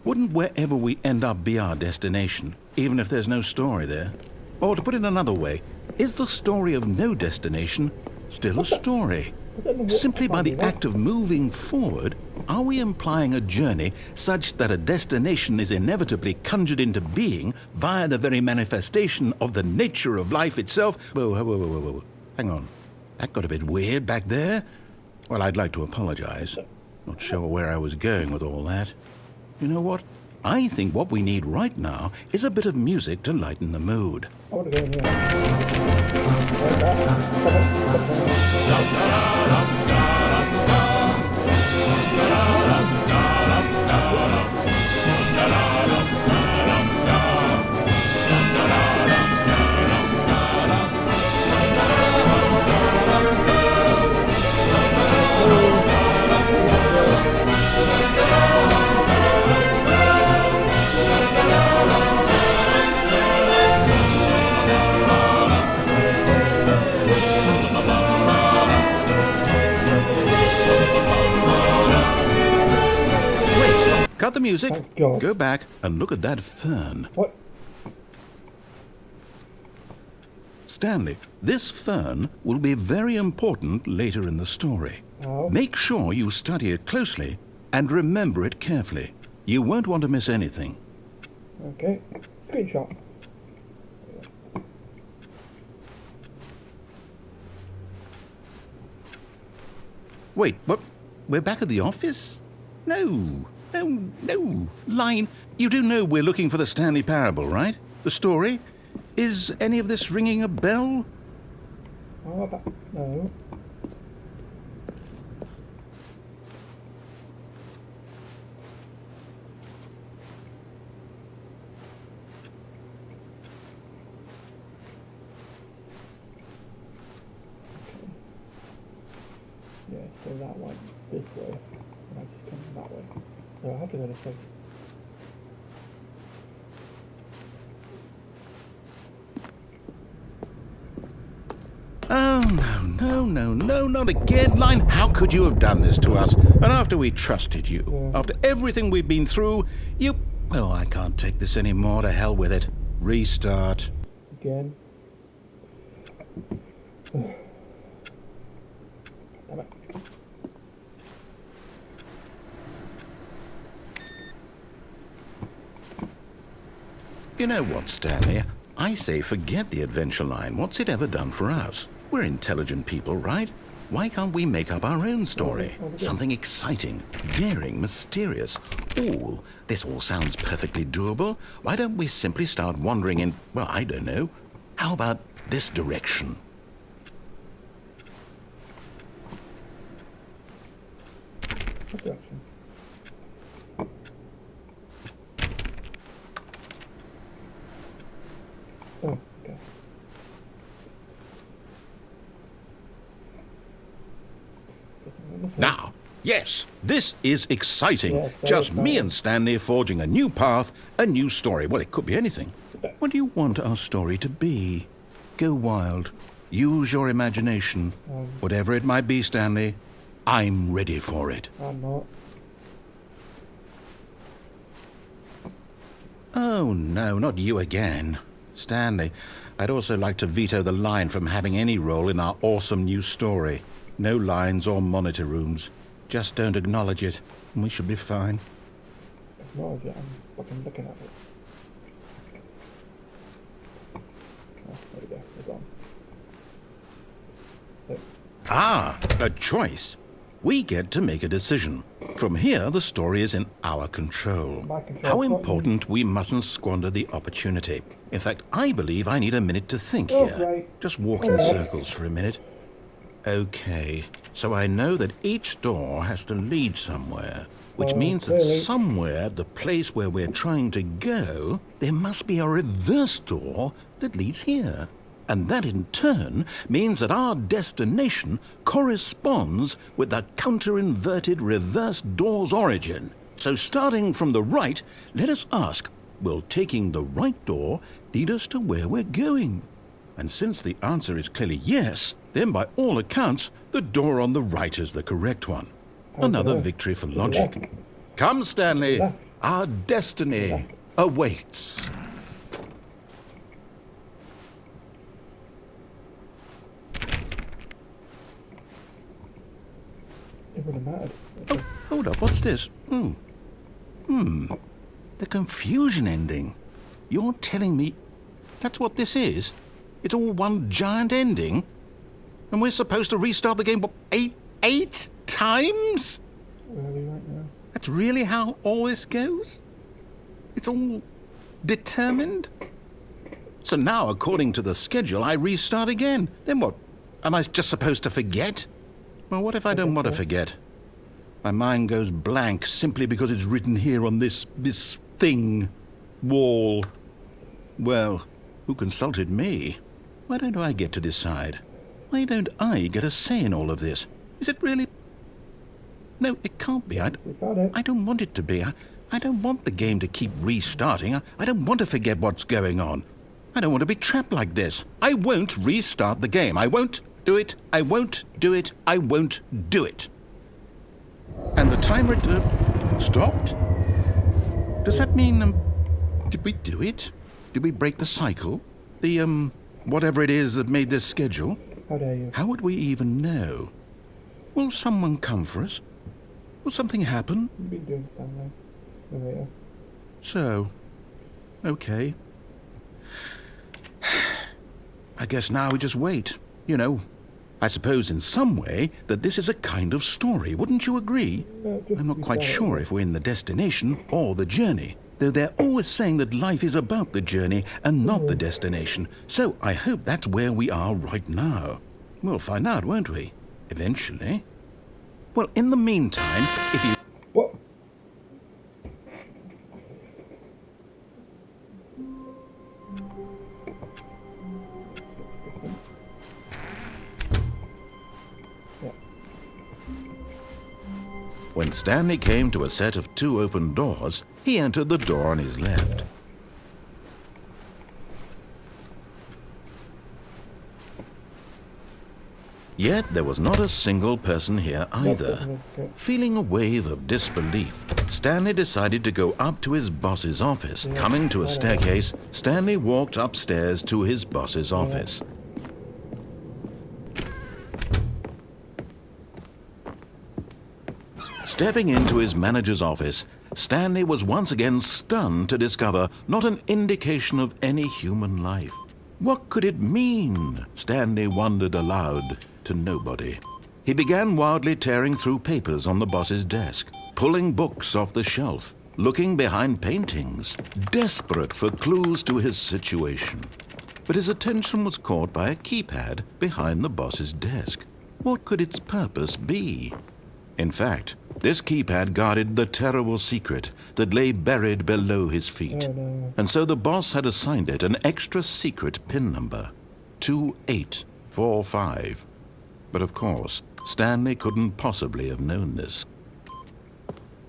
[SPEAKER 2] Wouldn't wherever we end up be our destination, even if there's no story there? Or to put it another way, is the story of no destination still a story? Simply by the act of moving forward, are we implying a journey such that a destination is inevitably conjured into being via the very manifestation of the nature of life itself? Whoa. Hang on. That got a bit weird back there. Well, I'd like to apologize. Not sure where I was going with all that. You know what? I think what we need right now is a bit of music to lighten the mood.
[SPEAKER 1] I want to go in here.
[SPEAKER 2] Cut the music,
[SPEAKER 1] Thank God.
[SPEAKER 2] go back and look at that fern.
[SPEAKER 1] What?
[SPEAKER 2] Stanley, this fern will be very important later in the story.
[SPEAKER 1] Oh.
[SPEAKER 2] Make sure you study it closely and remember it carefully. You won't want to miss anything.
[SPEAKER 1] Okay. Screenshot.
[SPEAKER 2] Wait, what? We're back at the office? No. Line, you do know we're looking for the Stanley Parable, right? The story? Is any of this ringing a bell?
[SPEAKER 1] How about... No. Yeah, so that one this way, and I just come that way. So I have to go this way.
[SPEAKER 2] Oh, no, not again, Line. How could you have done this to us? And after we trusted you,
[SPEAKER 1] Yeah.
[SPEAKER 2] after everything we've been through, you... Oh, I can't take this anymore. To hell with it. Restart.
[SPEAKER 1] Again. Damn it.
[SPEAKER 2] You know what, Stanley? I say forget the adventure line. What's it ever done for us? We're intelligent people, right? Why can't we make up our own story? Something exciting, daring, mysterious. Ooh, this all sounds perfectly doable. Why don't we simply start wandering in, well, I don't know. How about this direction?
[SPEAKER 1] What direction?
[SPEAKER 2] Now, yes, this is exciting.
[SPEAKER 1] Yes, very
[SPEAKER 2] Just me
[SPEAKER 1] exciting.
[SPEAKER 2] and Stanley forging a new path, a new story. Well, it could be anything. What do you want our story to be? Go wild. Use your imagination. Whatever it might be, Stanley, I'm ready for it.
[SPEAKER 1] I'm not.
[SPEAKER 2] Oh, no, not you again. Stanley, I'd also like to veto the line from having any role in our awesome new story. No lines or monitor rooms. Just don't acknowledge it, and we should be fine.
[SPEAKER 1] Acknowledge it. I'm fucking looking at it. Oh, there we go. We're gone. So,
[SPEAKER 2] Ah, a choice. We get to make a decision. From here, the story is in our control.
[SPEAKER 1] My control,
[SPEAKER 2] How
[SPEAKER 1] not
[SPEAKER 2] important we mustn't squander the opportunity. In fact, I believe I need a minute to think
[SPEAKER 1] Oh,
[SPEAKER 2] here.
[SPEAKER 1] great.
[SPEAKER 2] Just walk in circles for a minute. Okay, so I know that each door has to lead somewhere, which means that
[SPEAKER 1] clearly.
[SPEAKER 2] somewhere, the place where we're trying to go, there must be a reverse door that leads here. And that in turn means that our destination corresponds with the counter-inverted reverse door's origin. So starting from the right, let us ask, will taking the right door lead us to where we're going? And since the answer is clearly yes, then by all accounts, the door on the right is the correct one. Another victory for logic. Come, Stanley, our destiny awaits.
[SPEAKER 1] it wouldn't have mattered.
[SPEAKER 2] Oh, hold up, what's this? The confusion ending. You're telling me that's what this is? It's all one giant ending? And we're supposed to restart the game, what, eight times?
[SPEAKER 1] Where are we right now?
[SPEAKER 2] That's really how all this goes? It's all determined? So now, according to the schedule, I restart again. Then what? Am I just supposed to forget? Well, what if I don't want to forget? My mind goes blank simply because it's written here on this thing, wall. Well, who consulted me? Why don't I get to decide? Why don't I get a say in all of this? Is it really? No, it can't be. I don't want it to be. I don't want the game to keep restarting. I don't want to forget what's going on. I don't want to be trapped like this. I won't restart the game. I won't do it. I won't do it. I won't do it. And the timer stopped? Does that mean, did we do it? Did we break the cycle? The, whatever it is that made this schedule?
[SPEAKER 1] How dare you?
[SPEAKER 2] How would we even know? Will someone come for us? Will something happen?
[SPEAKER 1] You've been doing Stanley. Narrator.
[SPEAKER 2] So, okay. I guess now we just wait. You know, I suppose in some way that this is a kind of story. Wouldn't you agree?
[SPEAKER 1] No, just
[SPEAKER 2] I'm not quite
[SPEAKER 1] restart it.
[SPEAKER 2] sure if we're in the destination or the journey, though they're always saying that life is about the journey and not the destination. So I hope that's where we are right now. We'll find out, won't we? Eventually. Well, in the meantime, if you...
[SPEAKER 1] What? Yeah.
[SPEAKER 2] When Stanley came to a set of 2 open doors, he entered the door on his left. Yet there was not a single person here either. Feeling a wave of disbelief, Stanley decided to go up to his boss's office. Coming to a staircase, Stanley walked upstairs to his boss's office. Stepping into his manager's office, Stanley was once again stunned to discover not an indication of any human life. What could it mean? Stanley wondered aloud to nobody. He began wildly tearing through papers on the boss's desk, pulling books off the shelf, looking behind paintings, desperate for clues to his situation. But his attention was caught by a keypad behind the boss's desk. What could its purpose be? In fact, this keypad guarded the terrible secret that lay buried below his feet.
[SPEAKER 1] Oh, no.
[SPEAKER 2] And so the boss had assigned it an extra secret PIN number, 2845. But of course, Stanley couldn't possibly have known this.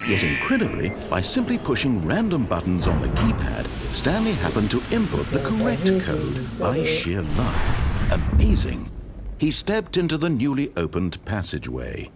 [SPEAKER 2] Yet incredibly, by simply pushing random buttons on the keypad, Stanley happened to input the correct code by sheer luck. Amazing! He stepped into the newly opened passageway.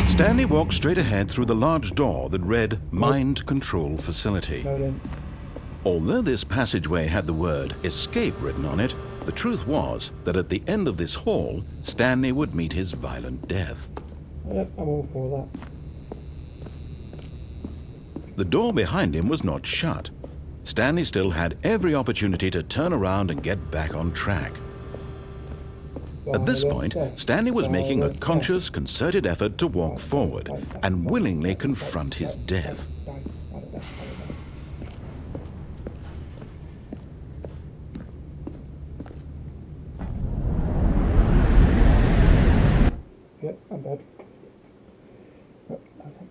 [SPEAKER 2] Stanley walked straight ahead through the large door that read Mind Control Facility. Although this passageway had the word Escape written on it, the truth was that at the end of this hall, Stanley would meet his violent death.
[SPEAKER 1] Yep, I'm all for that.
[SPEAKER 2] The door behind him was not shut. Stanley still had every opportunity to turn around and get back on track. At this point, Stanley was making a conscious, concerted effort to walk forward and willingly confront his death.
[SPEAKER 1] Yep, I'm dead. Yep, that's it.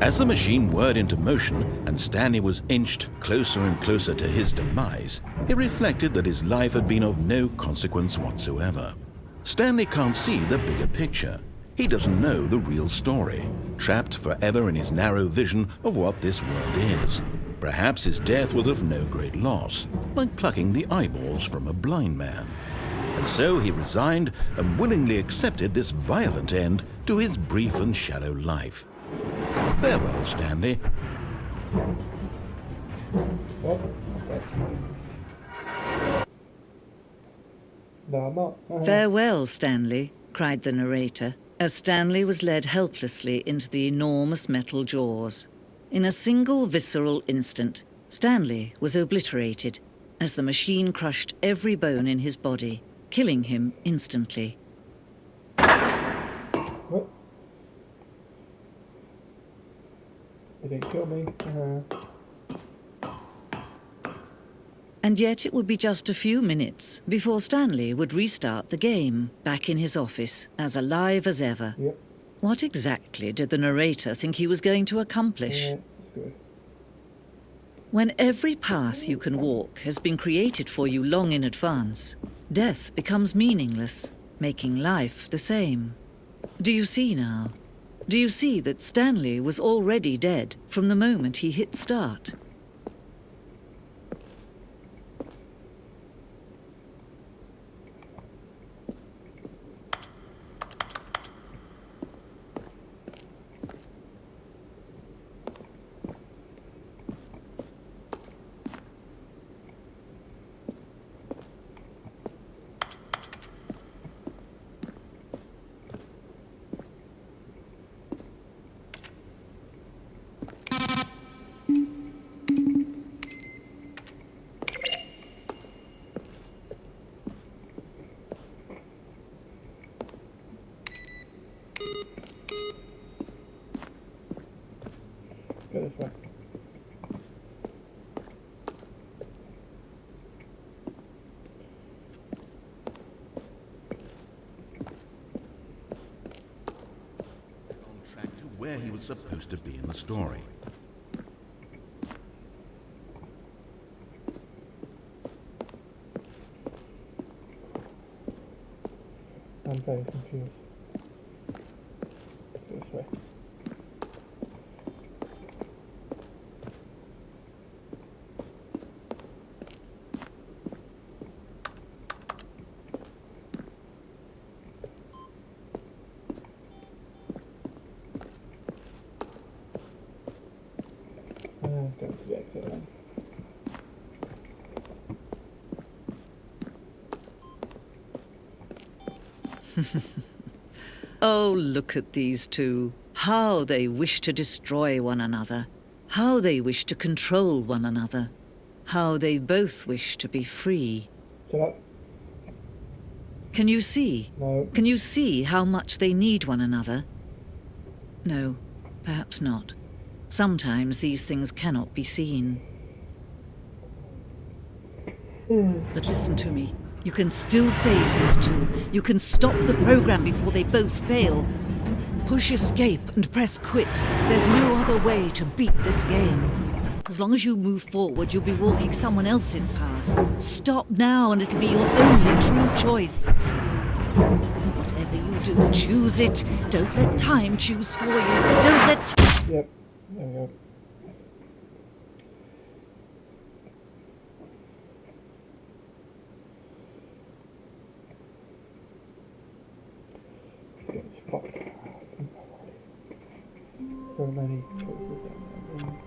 [SPEAKER 2] As the machine whirred into motion and Stanley was inched closer and closer to his demise, he reflected that his life had been of no consequence whatsoever. Stanley can't see the bigger picture. He doesn't know the real story, trapped forever in his narrow vision of what this world is. Perhaps his death was of no great loss, like plucking the eyeballs from a blind man. And so he resigned and willingly accepted this violent end to his brief and shallow life. Farewell, Stanley.
[SPEAKER 1] Oh, okay. No, I'm not.
[SPEAKER 3] Farewell, Stanley, cried the narrator, as Stanley was led helplessly into the enormous metal jaws. In a single visceral instant, Stanley was obliterated as the machine crushed every bone in his body, killing him instantly.
[SPEAKER 1] What? It didn't kill me.
[SPEAKER 3] And yet it would be just a few minutes before Stanley would restart the game, back in his office, as alive as ever.
[SPEAKER 1] Yep.
[SPEAKER 3] What exactly did the narrator think he was going to accomplish?
[SPEAKER 1] Yeah, that's good.
[SPEAKER 3] When every path you can walk has been created for you long in advance, death becomes meaningless, making life the same. Do you see now? Do you see that Stanley was already dead from the moment he hit start?
[SPEAKER 1] Go this way.
[SPEAKER 2] On track to where he was supposed to be in the story.
[SPEAKER 1] I'm very confused. Go this way. Go to the exit then.
[SPEAKER 3] Oh, look at these two. How they wish to destroy one another. How they wish to control one another. How they both wish to be free.
[SPEAKER 1] Shut up.
[SPEAKER 3] Can you see?
[SPEAKER 1] No.
[SPEAKER 3] Can you see how much they need one another? No, perhaps not. Sometimes these things cannot be seen. But listen to me. You can still save these two. You can stop the program before they both fail. Push escape and press quit. There's no other way to beat this game. As long as you move forward, you'll be walking someone else's path. Stop now and it'll be your only true choice. Whatever you do, choose it. Don't let time choose for you. Don't let...
[SPEAKER 1] Yep, there we go. This game's fucked. So many choices and endings.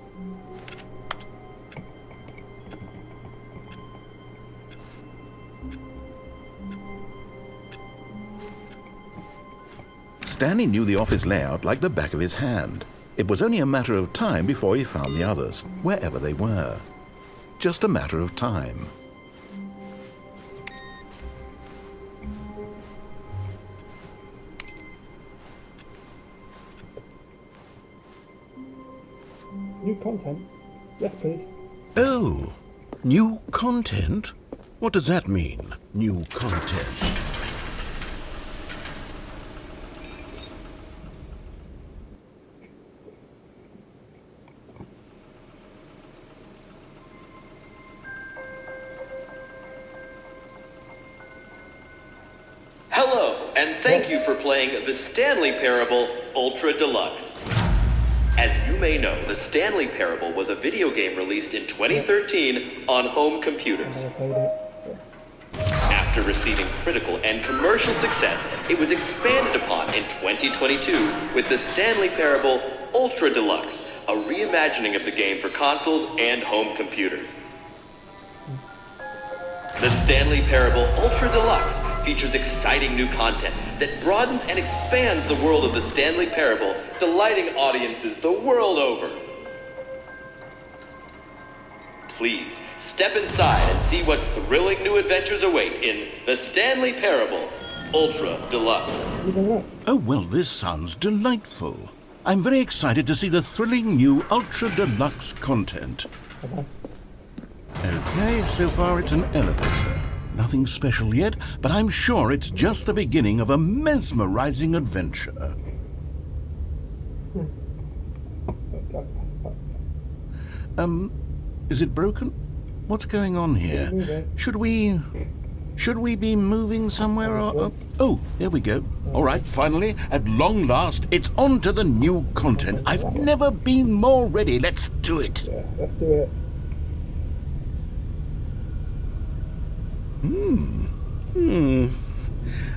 [SPEAKER 2] Stanley knew the office layout like the back of his hand. It was only a matter of time before he found the others, wherever they were. Just a matter of time.
[SPEAKER 1] New content? Yes, please.
[SPEAKER 2] Oh, new content? What does that mean, new content?
[SPEAKER 4] Hello, and thank you for playing the Stanley Parable Ultra Deluxe. As you may know, the Stanley Parable was a video game released in 2013 on home computers.
[SPEAKER 1] I played it.
[SPEAKER 4] After receiving critical and commercial success, it was expanded upon in 2022 with the Stanley Parable Ultra Deluxe, a reimagining of the game for consoles and home computers. The Stanley Parable Ultra Deluxe features exciting new content that broadens and expands the world of the Stanley Parable, delighting audiences the world over. Please, step inside and see what thrilling new adventures await in the Stanley Parable Ultra Deluxe.
[SPEAKER 2] Oh, well, this sounds delightful. I'm very excited to see the thrilling new Ultra Deluxe content. Okay, so far it's an elevator. Nothing special yet, but I'm sure it's just the beginning of a mesmerizing adventure. Is it broken? What's going on here? Should we be moving somewhere or... Oh, there we go. All right, finally, at long last, it's on to the new content. I've never been more ready. Let's do it.
[SPEAKER 1] Yeah, let's do it.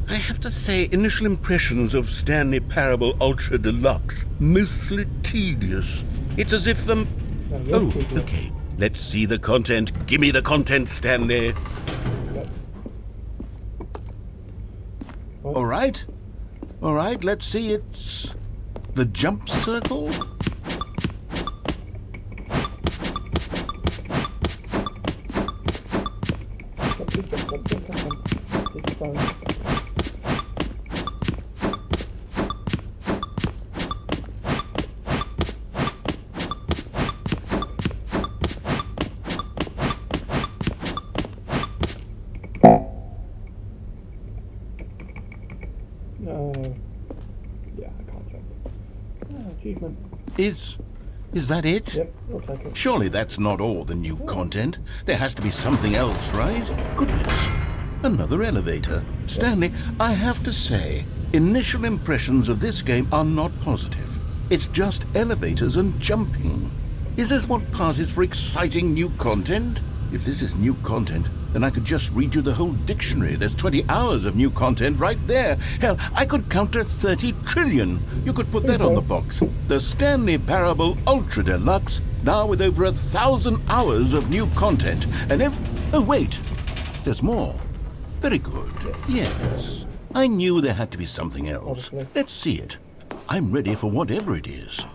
[SPEAKER 2] I have to say, initial impressions of Stanley Parable Ultra Deluxe, mostly tedious. It's as if the... Oh, okay. Let's see the content. Give me the content, Stanley. All right, let's see. It's the jump circle.
[SPEAKER 1] Yeah, I can't jump. Achievement.
[SPEAKER 2] Is that it?
[SPEAKER 1] Yep, looks like it.
[SPEAKER 2] Surely that's not all the new content. There has to be something else, right? Goodness. Another elevator. Stanley, I have to say, initial impressions of this game are not positive. It's just elevators and jumping. Is this what passes for exciting new content? If this is new content, then I could just read you the whole dictionary. There's 20 hours of new content right there. Hell, I could count to 30 trillion. You could put that on the box. The Stanley Parable Ultra Deluxe, now with over 1,000 hours of new content. And oh, wait. There's more. Very good. Yes. I knew there had to be something else. Let's see it. I'm ready for whatever it is.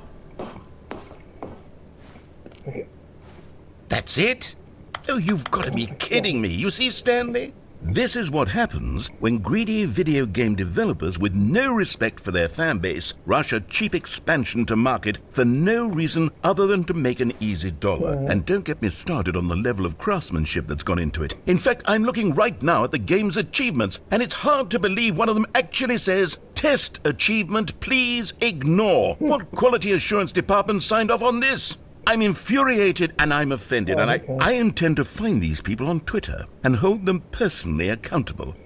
[SPEAKER 1] Okay.
[SPEAKER 2] That's it? Oh, you've got to be kidding me. You see, Stanley? This is what happens when greedy video game developers with no respect for their fan base rush a cheap expansion to market for no reason other than to make an easy dollar. And don't get me started on the level of craftsmanship that's gone into it. In fact, I'm looking right now at the game's achievements, and it's hard to believe one of them actually says, "Test achievement, please ignore." What quality assurance department signed off on this? I'm infuriated and I'm offended, and I intend to find these people on Twitter and hold them personally accountable.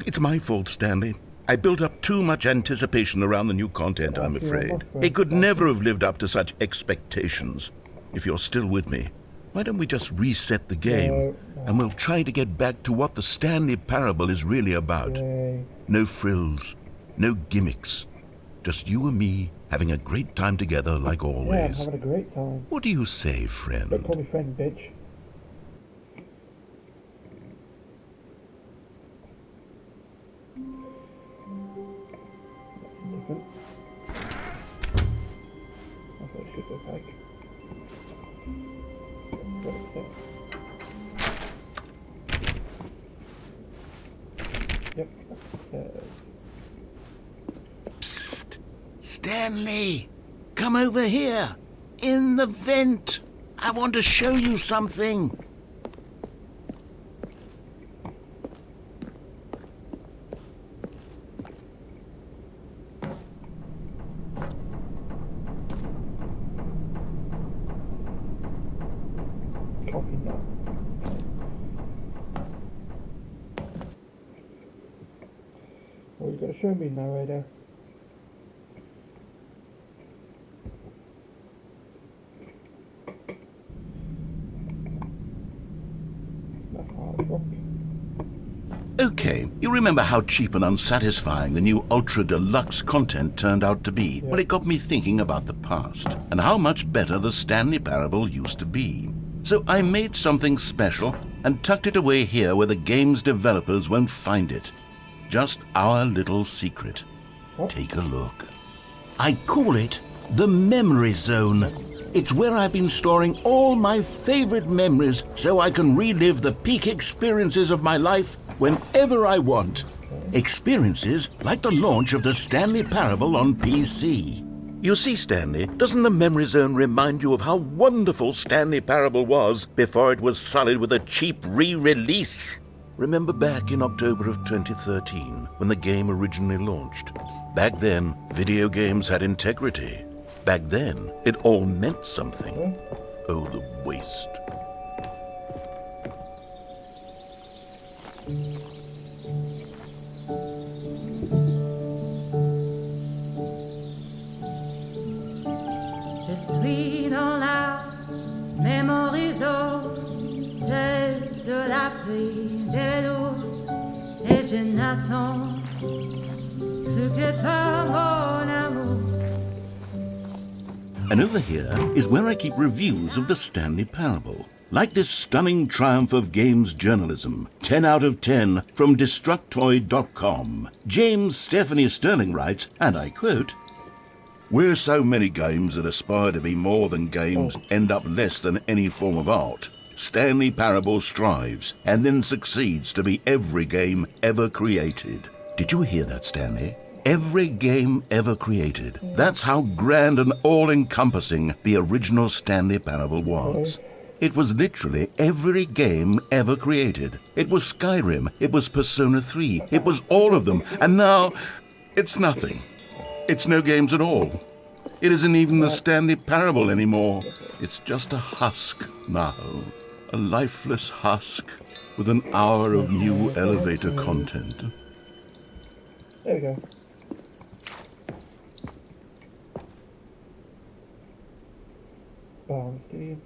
[SPEAKER 2] It's my fault, Stanley. I built up too much anticipation around the new content, I'm afraid. It could never have lived up to such expectations. If you're still with me, why don't we just reset the game and we'll try to get back to what the Stanley Parable is really about. No frills, no gimmicks, just you and me having a great time together like always.
[SPEAKER 1] Yeah, I'm having a great time.
[SPEAKER 2] What do you say, friend?
[SPEAKER 1] Don't call me friend, bitch. That's different. That's what it should look like. Let's go upstairs. Yep, upstairs.
[SPEAKER 2] Stanley, come over here. In the vent. I want to show you something.
[SPEAKER 1] Coffee now. What you got to show me, narrator?
[SPEAKER 2] Okay, you remember how cheap and unsatisfying the new Ultra Deluxe content turned out to be? Well, it got me thinking about the past and how much better the Stanley Parable used to be. So I made something special and tucked it away here where the game's developers won't find it. Just our little secret. Take a look. I call it the Memory Zone. It's where I've been storing all my favorite memories so I can relive the peak experiences of my life whenever I want. Experiences like the launch of the Stanley Parable on PC. You see, Stanley, doesn't the Memory Zone remind you of how wonderful Stanley Parable was before it was sullied with a cheap re-release? Remember back in October of 2013 when the game originally launched? Back then, video games had integrity. Back then, it all meant something. Oh, the waste.
[SPEAKER 5] Je suis dans la Memory Zone, seul sur l'abri de l'eau, et je n'attends plus que toi, mon amour.
[SPEAKER 2] And over here is where I keep reviews of the Stanley Parable. Like this stunning triumph of games journalism, 10 out of 10 from Destructoid.com. James Stephanie Sterling writes, and I quote, "Where so many games that aspire to be more than games end up less than any form of art, Stanley Parable strives and then succeeds to be every game ever created." Did you hear that, Stanley? Every game ever created. That's how grand and all-encompassing the original Stanley Parable was. It was literally every game ever created. It was Skyrim, it was Persona 3, it was all of them, and now it's nothing. It's no games at all. It isn't even the Stanley Parable anymore. It's just a husk now. A lifeless husk with an hour of new elevator content.
[SPEAKER 1] There we go. Steam.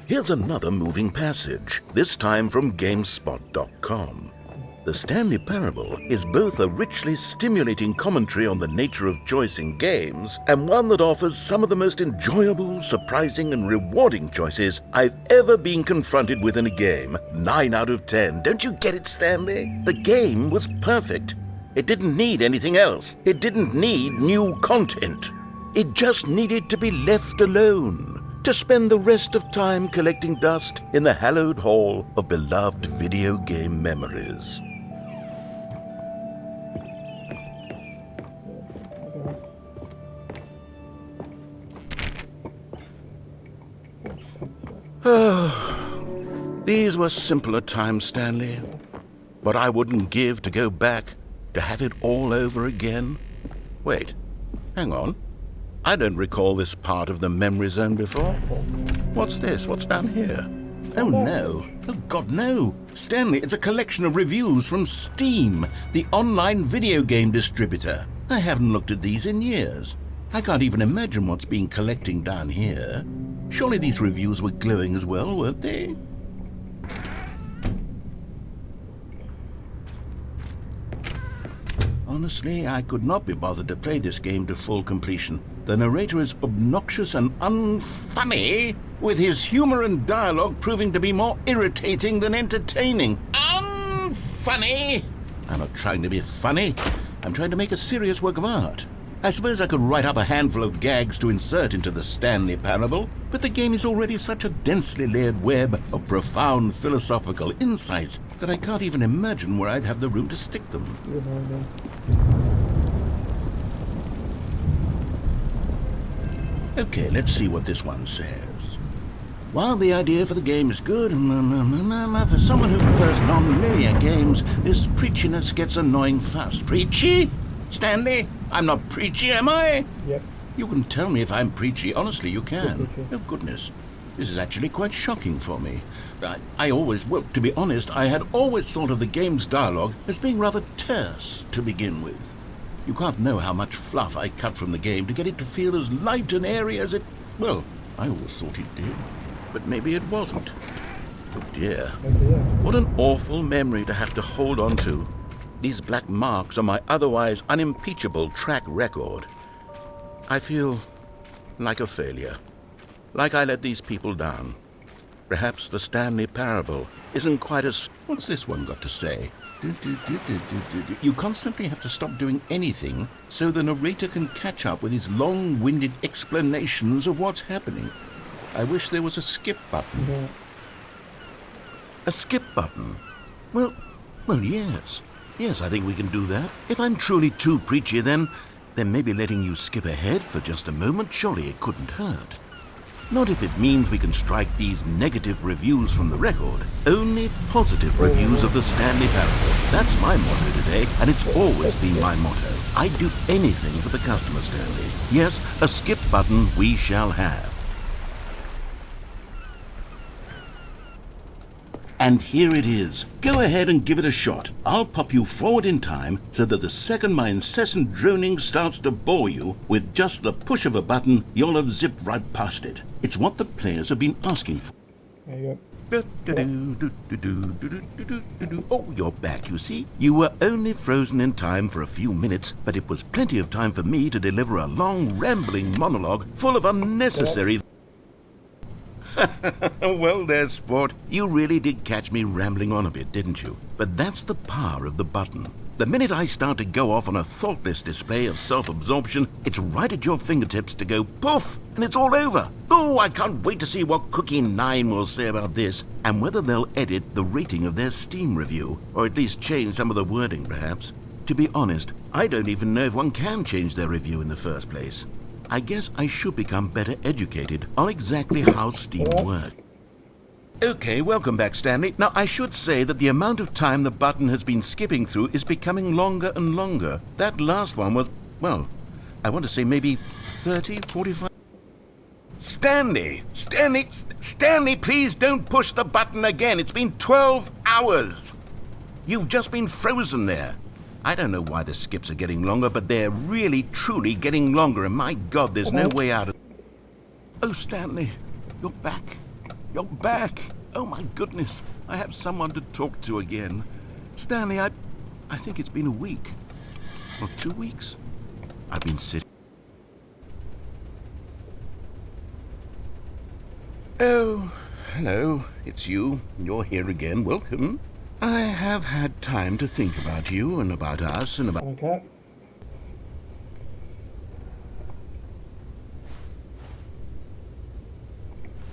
[SPEAKER 2] Here's another moving passage, this time from GameSpot.com. The Stanley Parable is both a richly stimulating commentary on the nature of choice in games and one that offers some of the most enjoyable, surprising, and rewarding choices I've ever been confronted with in a game. 9 out of 10. Don't you get it, Stanley? The game was perfect. It didn't need anything else. It didn't need new content. It just needed to be left alone, to spend the rest of time collecting dust in the hallowed hall of beloved video game memories. These were simpler times, Stanley. But I wouldn't give to go back, to have it all over again. Wait, hang on. I don't recall this part of the memory zone before. What's this? What's down here? Oh no. Oh God, no. Stanley, it's a collection of reviews from Steam, the online video game distributor. I haven't looked at these in years. I can't even imagine what's been collecting down here. Surely these reviews were glowing as well, weren't they? Honestly, I could not be bothered to play this game to full completion. The narrator is obnoxious and unfunny, with his humor and dialogue proving to be more irritating than entertaining. Unfunny! I'm not trying to be funny. I'm trying to make a serious work of art. I suppose I could write up a handful of gags to insert into the Stanley Parable, but the game is already such a densely layered web of profound philosophical insights that I can't even imagine where I'd have the room to stick them. Okay, let's see what this one says. While the idea for the game is good, for someone who prefers non-linear games, this preachiness gets annoying fast. Preachy? Stanley? I'm not preachy, am I?
[SPEAKER 1] Yep.
[SPEAKER 2] You can tell me if I'm preachy. Honestly, you can. Oh, goodness. This is actually quite shocking for me. To be honest, I had always thought of the game's dialogue as being rather terse to begin with. You can't know how much fluff I cut from the game to get it to feel as light and airy as it... Well, I always thought it did. But maybe it wasn't. Oh, dear. What an awful memory to have to hold on to. These black marks are my otherwise unimpeachable track record. I feel like a failure. Like I let these people down. Perhaps the Stanley Parable isn't quite as... What's this one got to say? You constantly have to stop doing anything so the narrator can catch up with his long-winded explanations of what's happening. I wish there was a skip button.
[SPEAKER 1] Yeah.
[SPEAKER 2] A skip button? Well, yes. Yes, I think we can do that. If I'm truly too preachy, then maybe letting you skip ahead for just a moment, surely it couldn't hurt. Not if it means we can strike these negative reviews from the record. Only positive reviews of the Stanley Parable. That's my motto today, and it's always been my motto. I'd do anything for the customer, Stanley. Yes, a skip button we shall have. And here it is. Go ahead and give it a shot. I'll pop you forward in time so that the second my incessant droning starts to bore you, with just the push of a button, you'll have zipped right past it. It's what the players have been asking for.
[SPEAKER 1] There you go.
[SPEAKER 2] Oh, you're back, you see. You were only frozen in time for a few minutes, but it was plenty of time for me to deliver a long, rambling monologue full of unnecessary... Well there, sport. You really did catch me rambling on a bit, didn't you? But that's the power of the button. The minute I start to go off on a thoughtless display of self-absorption, it's right at your fingertips to go poof, and it's all over. Oh, I can't wait to see what Cookie 9 will say about this, and whether they'll edit the rating of their Steam review, or at least change some of the wording, perhaps. To be honest, I don't even know if one can change their review in the first place. I guess I should become better educated on exactly how Steam works. Okay, welcome back, Stanley. Now, I should say that the amount of time the button has been skipping through is becoming longer and longer. That last one was, well, I want to say maybe 30, 45... Stanley, please don't push the button again. It's been 12 hours. You've just been frozen there. I don't know why the skips are getting longer, but they're really, truly getting longer, and my God, there's no way out of... Oh, Stanley, you're back. You're back. Oh, my goodness. I have someone to talk to again. Stanley, I think it's been a week. Or 2 weeks. I've been sitting... Oh, hello. It's you. You're here again. Welcome. I have had time to think about you and about us and about...
[SPEAKER 1] I don't care.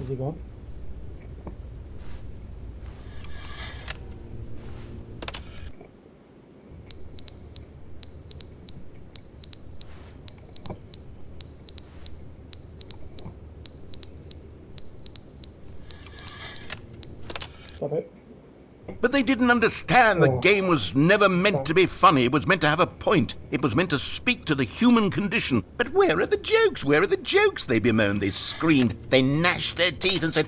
[SPEAKER 1] Is he gone? Stop it.
[SPEAKER 2] But they didn't understand the game was never meant to be funny. It was meant to have a point. It was meant to speak to the human condition. But where are the jokes? Where are the jokes? They bemoaned, they screamed, they gnashed their teeth and said...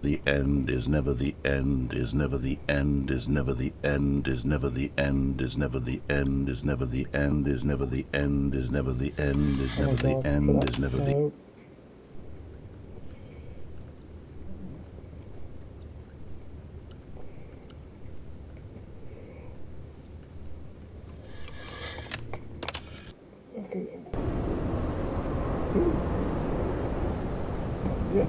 [SPEAKER 2] The end is never the end, is never the end, is never the end, is never the end, is never the end, is never the end, is never the end, is never the end, is never the end, is never the...
[SPEAKER 1] Okay. Yeah.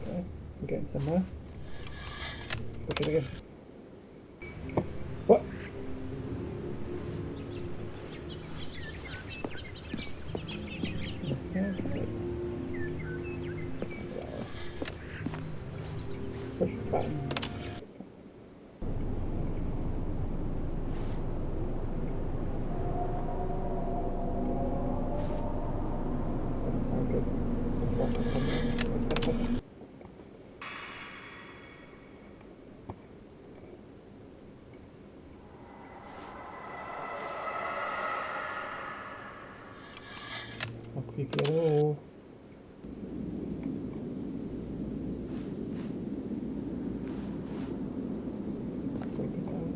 [SPEAKER 1] Okay, I'm getting somewhere. Push it again. What? Okay. Push it back. Doesn't sound good. This one is coming. Not creepy at all. Break it down.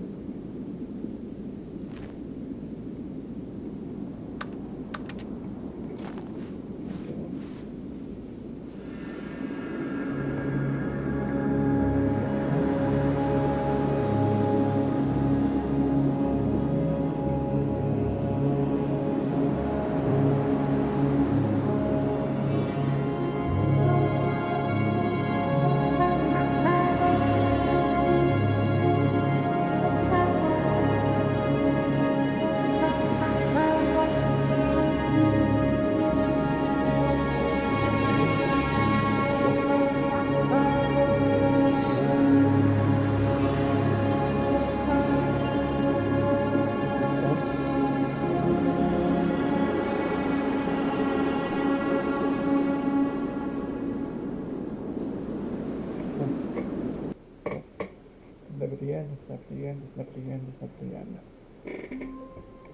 [SPEAKER 1] Never the end, it's never the end, it's never the end, it's never the end.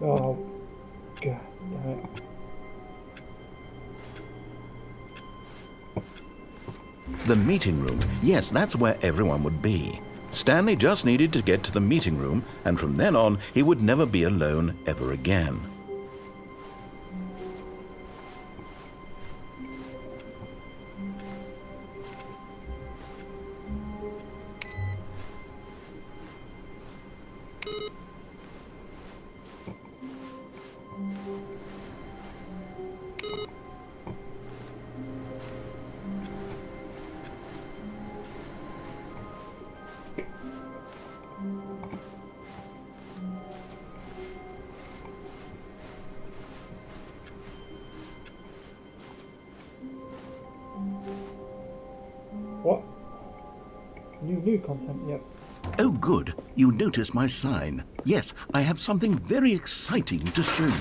[SPEAKER 1] Oh, god damn it.
[SPEAKER 2] The meeting room. Yes, that's where everyone would be. Stanley just needed to get to the meeting room, and from then on, he would never be alone ever again.
[SPEAKER 1] What? New content, yep.
[SPEAKER 2] Oh, good. You notice my sign. Yes, I have something very exciting to show you.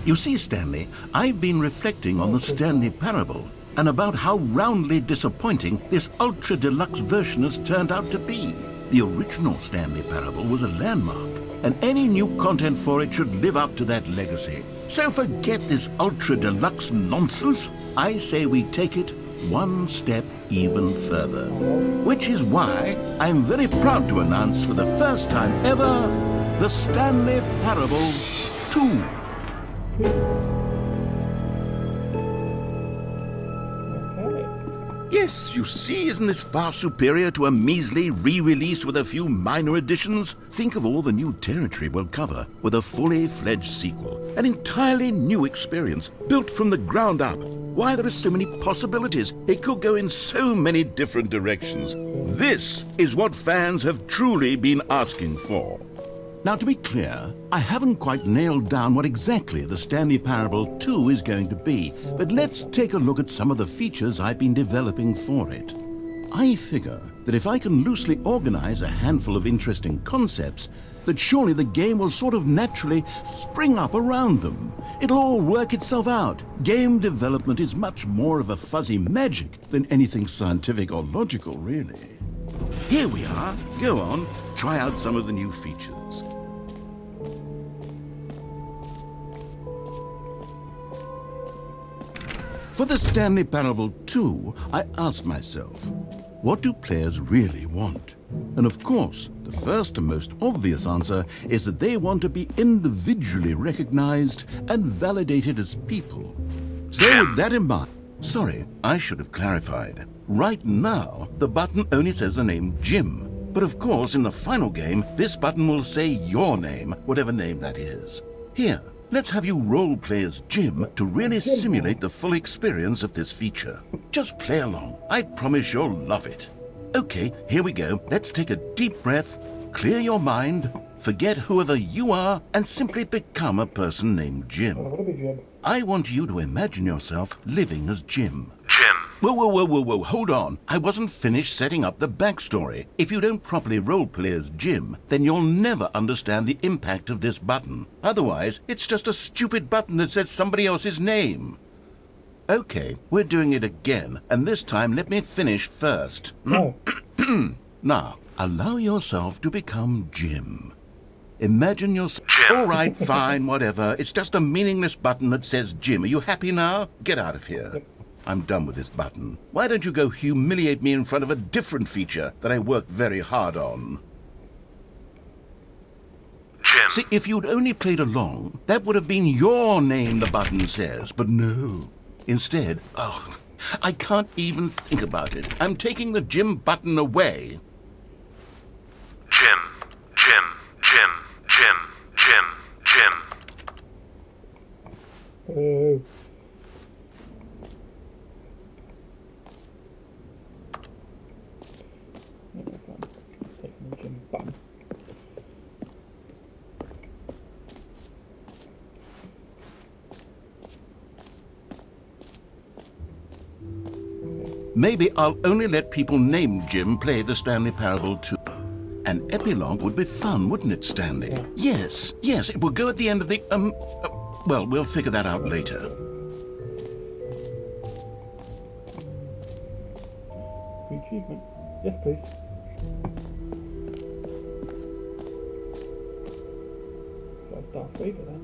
[SPEAKER 2] You see, Stanley, I've been reflecting on the Stanley Parable and about how roundly disappointing this ultra deluxe version has turned out to be. The original Stanley Parable was a landmark, and any new content for it should live up to that legacy. So forget this ultra deluxe nonsense. I say we take it one step even further. Which is why I'm very proud to announce for the first time ever, the Stanley Parable 2. Yes, you see, isn't this far superior to a measly re-release with a few minor additions? Think of all the new territory we'll cover with a fully fledged sequel. An entirely new experience, built from the ground up. Why, there are so many possibilities. It could go in so many different directions. This is what fans have truly been asking for. Now, to be clear, I haven't quite nailed down what exactly the Stanley Parable 2 is going to be, but let's take a look at some of the features I've been developing for it. I figure that if I can loosely organize a handful of interesting concepts, that surely the game will sort of naturally spring up around them. It'll all work itself out. Game development is much more of a fuzzy magic than anything scientific or logical, really. Here we are. Go on, try out some of the new features. For the Stanley Parable 2, I asked myself, what do players really want? And of course, the first and most obvious answer is that they want to be individually recognized and validated as people. So with that in mind, sorry, I should have clarified. Right now, the button only says the name Jim. But of course, in the final game, this button will say your name, whatever name that is. Here, let's have you role-play as Jim to really simulate the full experience of this feature. Just play along. I promise you'll love it. Okay, here we go. Let's take a deep breath, clear your mind, forget whoever you are, and simply become a person named Jim. I want you to imagine yourself living as Jim. Whoa, hold on. I wasn't finished setting up the backstory. If you don't properly roleplay as Jim, then you'll never understand the impact of this button. Otherwise, it's just a stupid button that says somebody else's name. Okay, we're doing it again, and this time let me finish first. Now, allow yourself to become Jim. Imagine yourself... All right, fine, whatever. It's just a meaningless button that says Jim. Are you happy now? Get out of here. I'm done with this button. Why don't you go humiliate me in front of a different feature that I worked very hard on? Jim. See, if you'd only played along, that would have been your name the button says, but no. Instead, I can't even think about it. I'm taking the Jim button away. Jim.
[SPEAKER 1] Oh. Taking the Jim button.
[SPEAKER 2] Maybe I'll only let people named Jim play the Stanley Parable 2. An epilogue would be fun, wouldn't it, Stanley?
[SPEAKER 1] Yeah.
[SPEAKER 2] Yes, it will go at the end of the, well, we'll figure that out later.
[SPEAKER 1] Free achievement. Yes, please. That's Darth Vader then.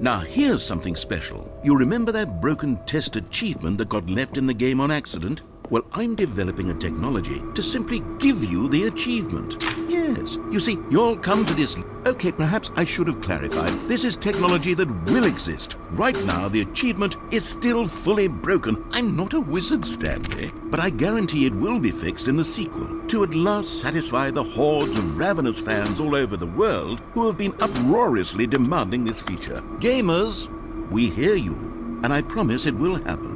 [SPEAKER 2] Now, here's something special. You remember that broken test achievement that got left in the game on accident? Well, I'm developing a technology to simply give you the achievement. Yes, you see, you'll come to this... Okay, perhaps I should have clarified. This is technology that will exist. Right now, the achievement is still fully broken. I'm not a wizard, Stanley, but I guarantee it will be fixed in the sequel to at last satisfy the hordes of ravenous fans all over the world who have been uproariously demanding this feature. Gamers, we hear you, and I promise it will happen.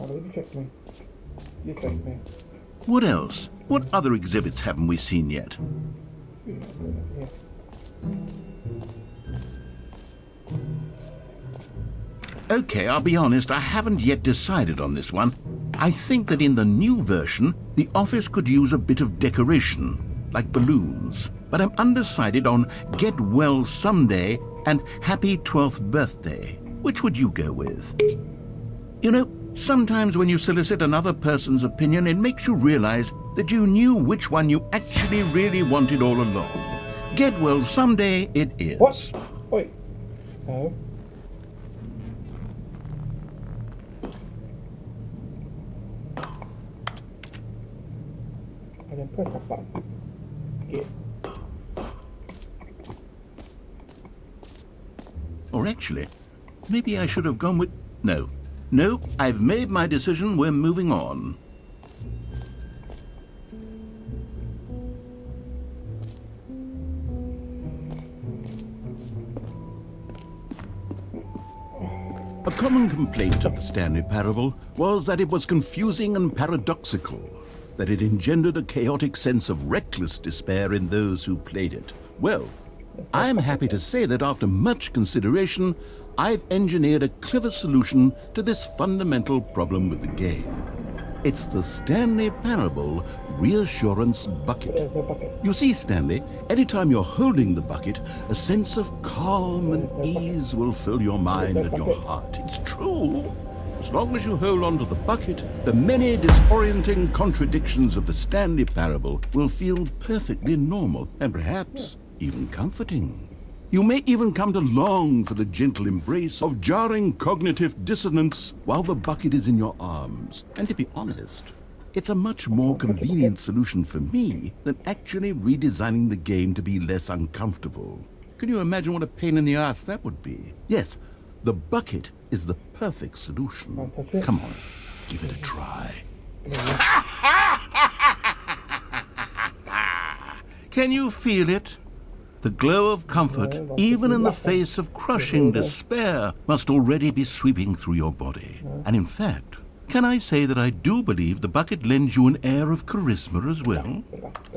[SPEAKER 1] Stanley, you tricked me. You tricked me.
[SPEAKER 2] What else? What other exhibits haven't we seen yet?
[SPEAKER 1] Yeah.
[SPEAKER 2] Okay, I'll be honest, I haven't yet decided on this one. I think that in the new version, the office could use a bit of decoration, like balloons. But I'm undecided on Get Well Someday and Happy 12th Birthday. Which would you go with? You know, sometimes when you solicit another person's opinion, it makes you realize that you knew which one you actually really wanted all along. Get Well Someday it is.
[SPEAKER 1] What? Wait. No. And then press that button. Get.
[SPEAKER 2] Or actually, maybe I should have gone with... No, I've made my decision. We're moving on. A common complaint of the Stanley Parable was that it was confusing and paradoxical, that it engendered a chaotic sense of reckless despair in those who played it. Well, I'm happy to say that after much consideration, I've engineered a clever solution to this fundamental problem with the game. It's the Stanley Parable Reassurance Bucket.
[SPEAKER 1] There's no bucket.
[SPEAKER 2] You see, Stanley, anytime you're holding the bucket, a sense of calm and ease will fill your mind and your heart. It's true. As long as you hold on to the bucket, the many disorienting contradictions of the Stanley Parable will feel perfectly normal and perhaps even comforting. You may even come to long for the gentle embrace of jarring cognitive dissonance while the bucket is in your arms. And to be honest, it's a much more convenient solution for me than actually redesigning the game to be less uncomfortable. Can you imagine what a pain in the ass that would be? Yes, the bucket is the perfect solution.
[SPEAKER 1] I'll touch it.
[SPEAKER 2] Come on, give it a try. Can you feel it? The glow of comfort, even in the face of crushing despair, must already be sweeping through your body. And in fact, can I say that I do believe the bucket lends you an air of charisma as well?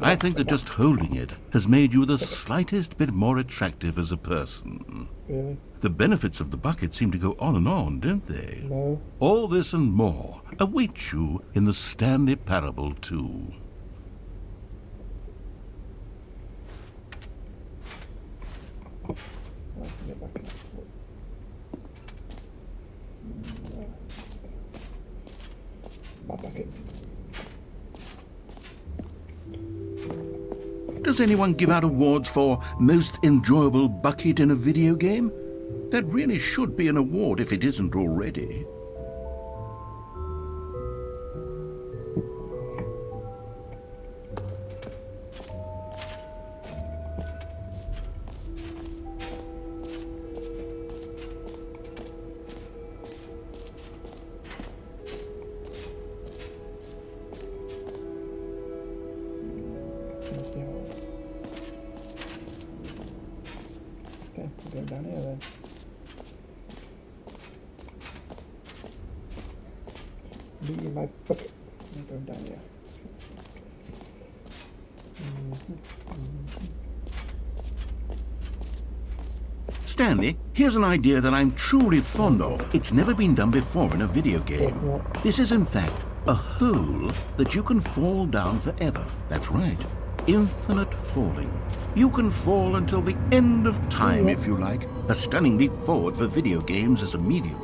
[SPEAKER 2] I think that just holding it has made you the slightest bit more attractive as a person.
[SPEAKER 1] Really?
[SPEAKER 2] The benefits of the bucket seem to go on, don't they?
[SPEAKER 1] No.
[SPEAKER 2] All this and more await you in the Stanley Parable 2.
[SPEAKER 1] Get back in that. My bucket.
[SPEAKER 2] Does anyone give out awards for most enjoyable bucket in a video game? That really should be an award if it isn't already.
[SPEAKER 1] Okay, we're going down here then. Me and my bucket. I'm going down here.
[SPEAKER 2] Stanley, here's an idea that I'm truly fond of. It's never been done before in a video game. This is in fact a hole that you can fall down forever. That's right. Infinite falling. You can fall until the end of time, if you like. A stunning leap forward for video games as a medium.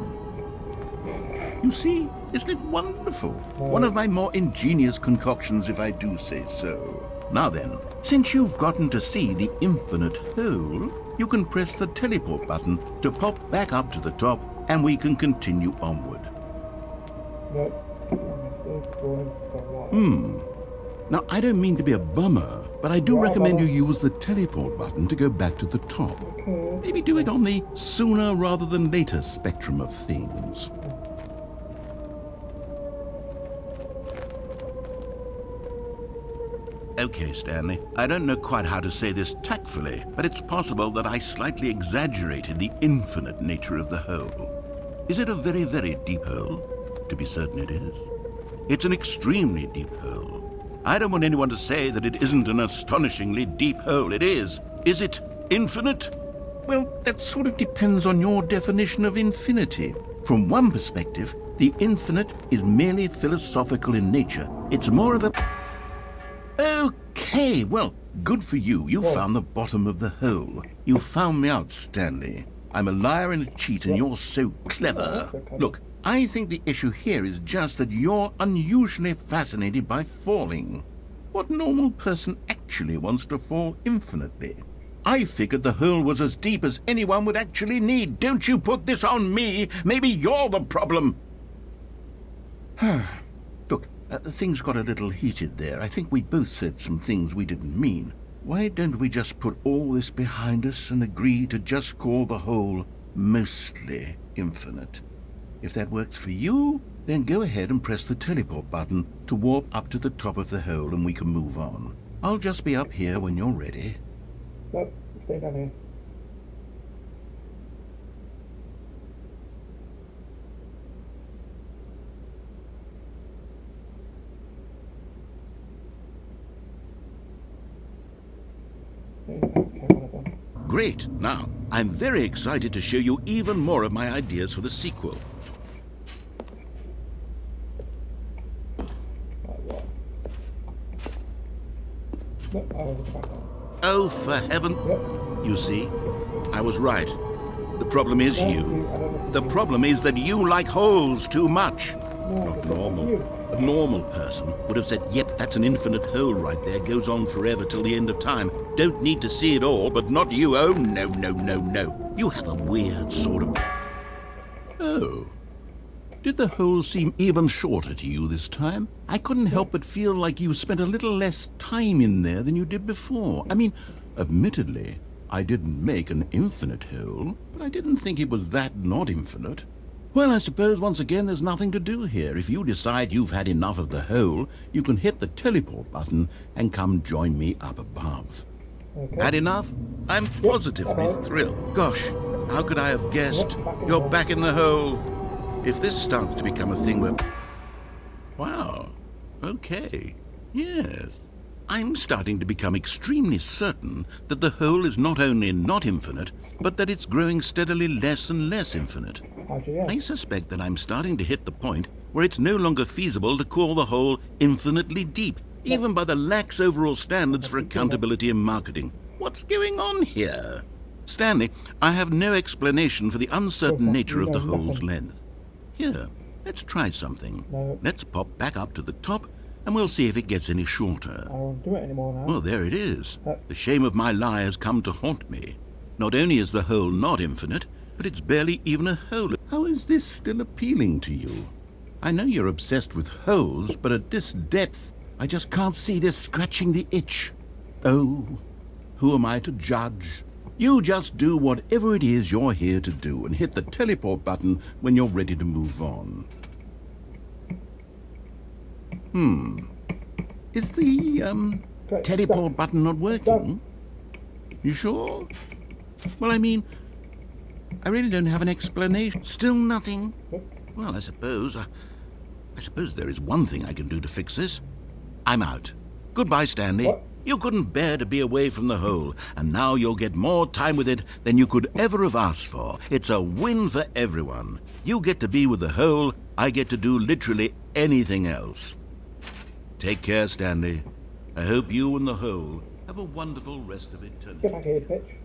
[SPEAKER 2] You see, isn't it wonderful? One of my more ingenious concoctions, if I do say so. Now then, since you've gotten to see the infinite hole, you can press the teleport button to pop back up to the top, and we can continue onward.
[SPEAKER 1] Nope. I'm still going for a while.
[SPEAKER 2] Now, I don't mean to be a bummer, but I do recommend you use the teleport button to go back to the top.
[SPEAKER 1] Okay.
[SPEAKER 2] Maybe do it on the sooner rather than later spectrum of things. Okay, Stanley, I don't know quite how to say this tactfully, but it's possible that I slightly exaggerated the infinite nature of the hole. Is it a very, very deep hole? to be certain it is. It's an extremely deep hole. I don't want anyone to say that it isn't an astonishingly deep hole. It is. Is it infinite? Well, that sort of depends on your definition of infinity. From one perspective, the infinite is merely philosophical in nature. It's more of a... Okay, well, good for you. You found the bottom of the hole. You found me out, Stanley. I'm a liar and a cheat, and you're so clever. Look, I think the issue here is just that you're unusually fascinated by falling. What normal person actually wants to fall infinitely? I figured the hole was as deep as anyone would actually need. Don't you put this on me. Maybe you're the problem. Look, things got a little heated there. I think we both said some things we didn't mean. Why don't we just put all this behind us and agree to just call the hole mostly infinite? If that works for you, then go ahead and press the teleport button to warp up to the top of the hole and we can move on. I'll just be up here when you're ready.
[SPEAKER 1] Nope, stay down here. Okay, whatever.
[SPEAKER 2] Great. Now, I'm very excited to show you even more of my ideas for the sequel.
[SPEAKER 1] Like what? Nope, I will go back down.
[SPEAKER 2] Oh, for heaven...
[SPEAKER 1] Yep.
[SPEAKER 2] You see? I was right. The problem is you. The problem is that you like holes too much. Not normal. A normal person would have said, yep, that's an infinite hole right there. Goes on forever till the end of time. Don't need to see it all, but not you. Oh, no, no, no, no. You have a weird sort of... Oh. Did the hole seem even shorter to you this time? I couldn't help but feel like you spent a little less time in there than you did before. I mean, admittedly, I didn't make an infinite hole, but I didn't think it was that not infinite. Well, I suppose once again there's nothing to do here. If you decide you've had enough of the hole, you can hit the teleport button and come join me up above.
[SPEAKER 1] Okay.
[SPEAKER 2] Had enough? I'm positively thrilled. Gosh, how could I have guessed? You're back in the hole. If this starts to become a thing where... Wow. Okay. Yes. I'm starting to become extremely certain that the hole is not only not infinite, but that it's growing steadily less and less infinite. I suspect that I'm starting to hit the point where it's no longer feasible to call the hole infinitely deep, even by the lax overall standards for accountability in marketing. What's going on here? Stanley, I have no explanation for the uncertain nature of the hole's length. Here, let's try something.
[SPEAKER 1] No.
[SPEAKER 2] Let's pop back up to the top, and we'll see if it gets any shorter.
[SPEAKER 1] I won't do it anymore now.
[SPEAKER 2] Well, there it is. The shame of my lie has come to haunt me. Not only is the hole not infinite, but it's barely even a hole. How is this still appealing to you? I know you're obsessed with holes, but at this depth, I just can't see this scratching the itch. Oh, who am I to judge? You just do whatever it is you're here to do and hit the teleport button when you're ready to move on. Is the, teleport button not working? You sure? Well, I mean, I really don't have an explanation. Still nothing? Well, I suppose there is one thing I can do to fix this. I'm out. Goodbye, Stanley.
[SPEAKER 1] What?
[SPEAKER 2] You couldn't bear to be away from the hole, and now you'll get more time with it than you could ever have asked for. It's a win for everyone. You get to be with the hole, I get to do literally anything else. Take care, Stanley. I hope you and the hole have a wonderful rest of eternity.
[SPEAKER 1] Get back here, bitch.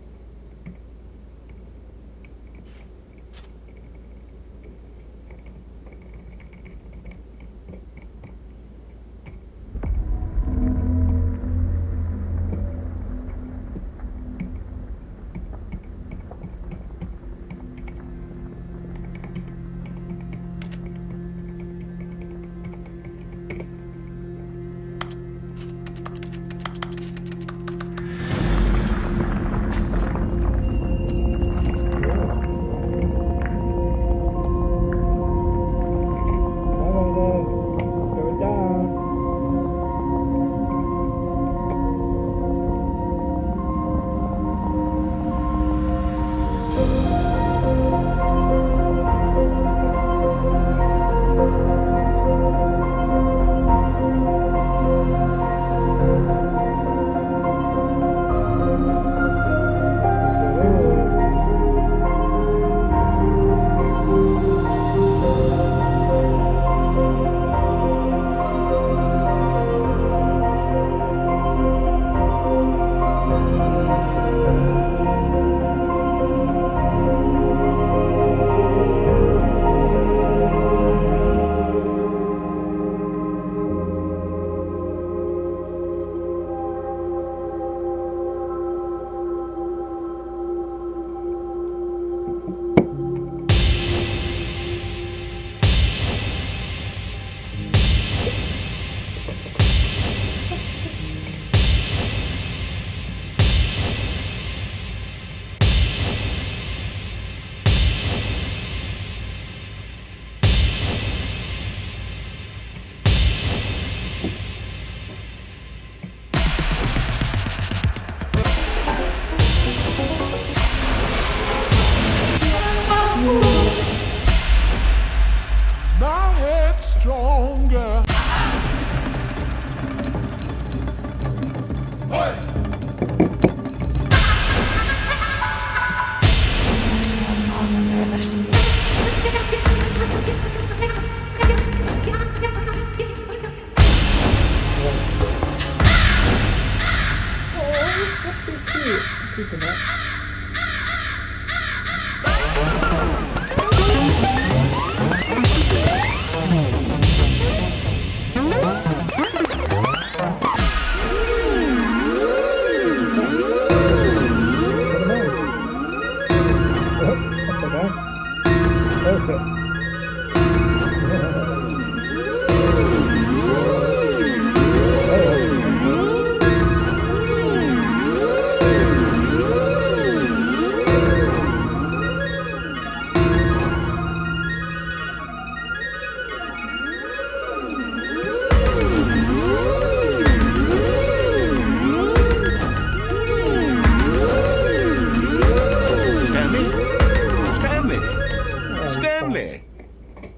[SPEAKER 1] skipping that.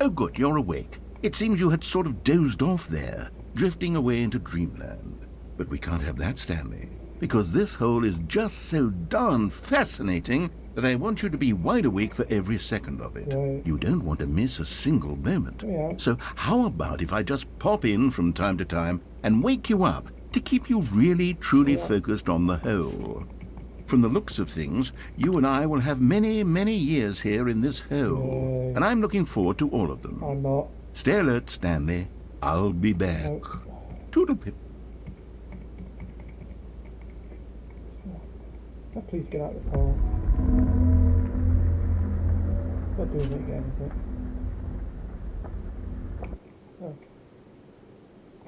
[SPEAKER 2] Oh, good, you're awake. It seems you had sort of dozed off there, drifting away into dreamland. But we can't have that, Stanley, because this hole is just so darn fascinating that I want you to be wide awake for every second of it.
[SPEAKER 1] Right.
[SPEAKER 2] You don't want to miss a single moment.
[SPEAKER 1] Yeah.
[SPEAKER 2] So how about if I just pop in from time to time and wake you up to keep you really, truly focused on the hole? From the looks of things, you and I will have many, many years here in this hole, and I'm looking forward to all of them.
[SPEAKER 1] I'm not.
[SPEAKER 2] Stay alert, Stanley. I'll be back.
[SPEAKER 1] Nope.
[SPEAKER 2] Toodle-pip.
[SPEAKER 1] Oh, please get out of this hole. It's not doing it again, is it?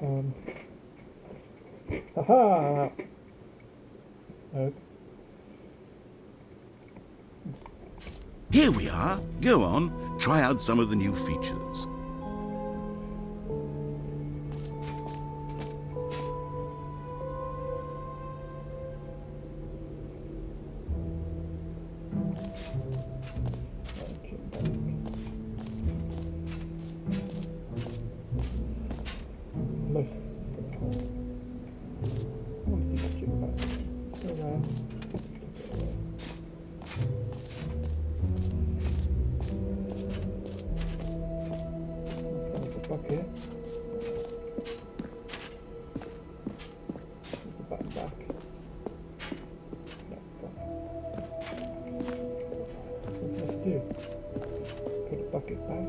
[SPEAKER 1] Oh. Haha! Nope.
[SPEAKER 2] Here we are. Go on, try out some of the new features.
[SPEAKER 1] Bucket. Put the button back. No, it's gone. What's I supposed to do? Put the bucket back.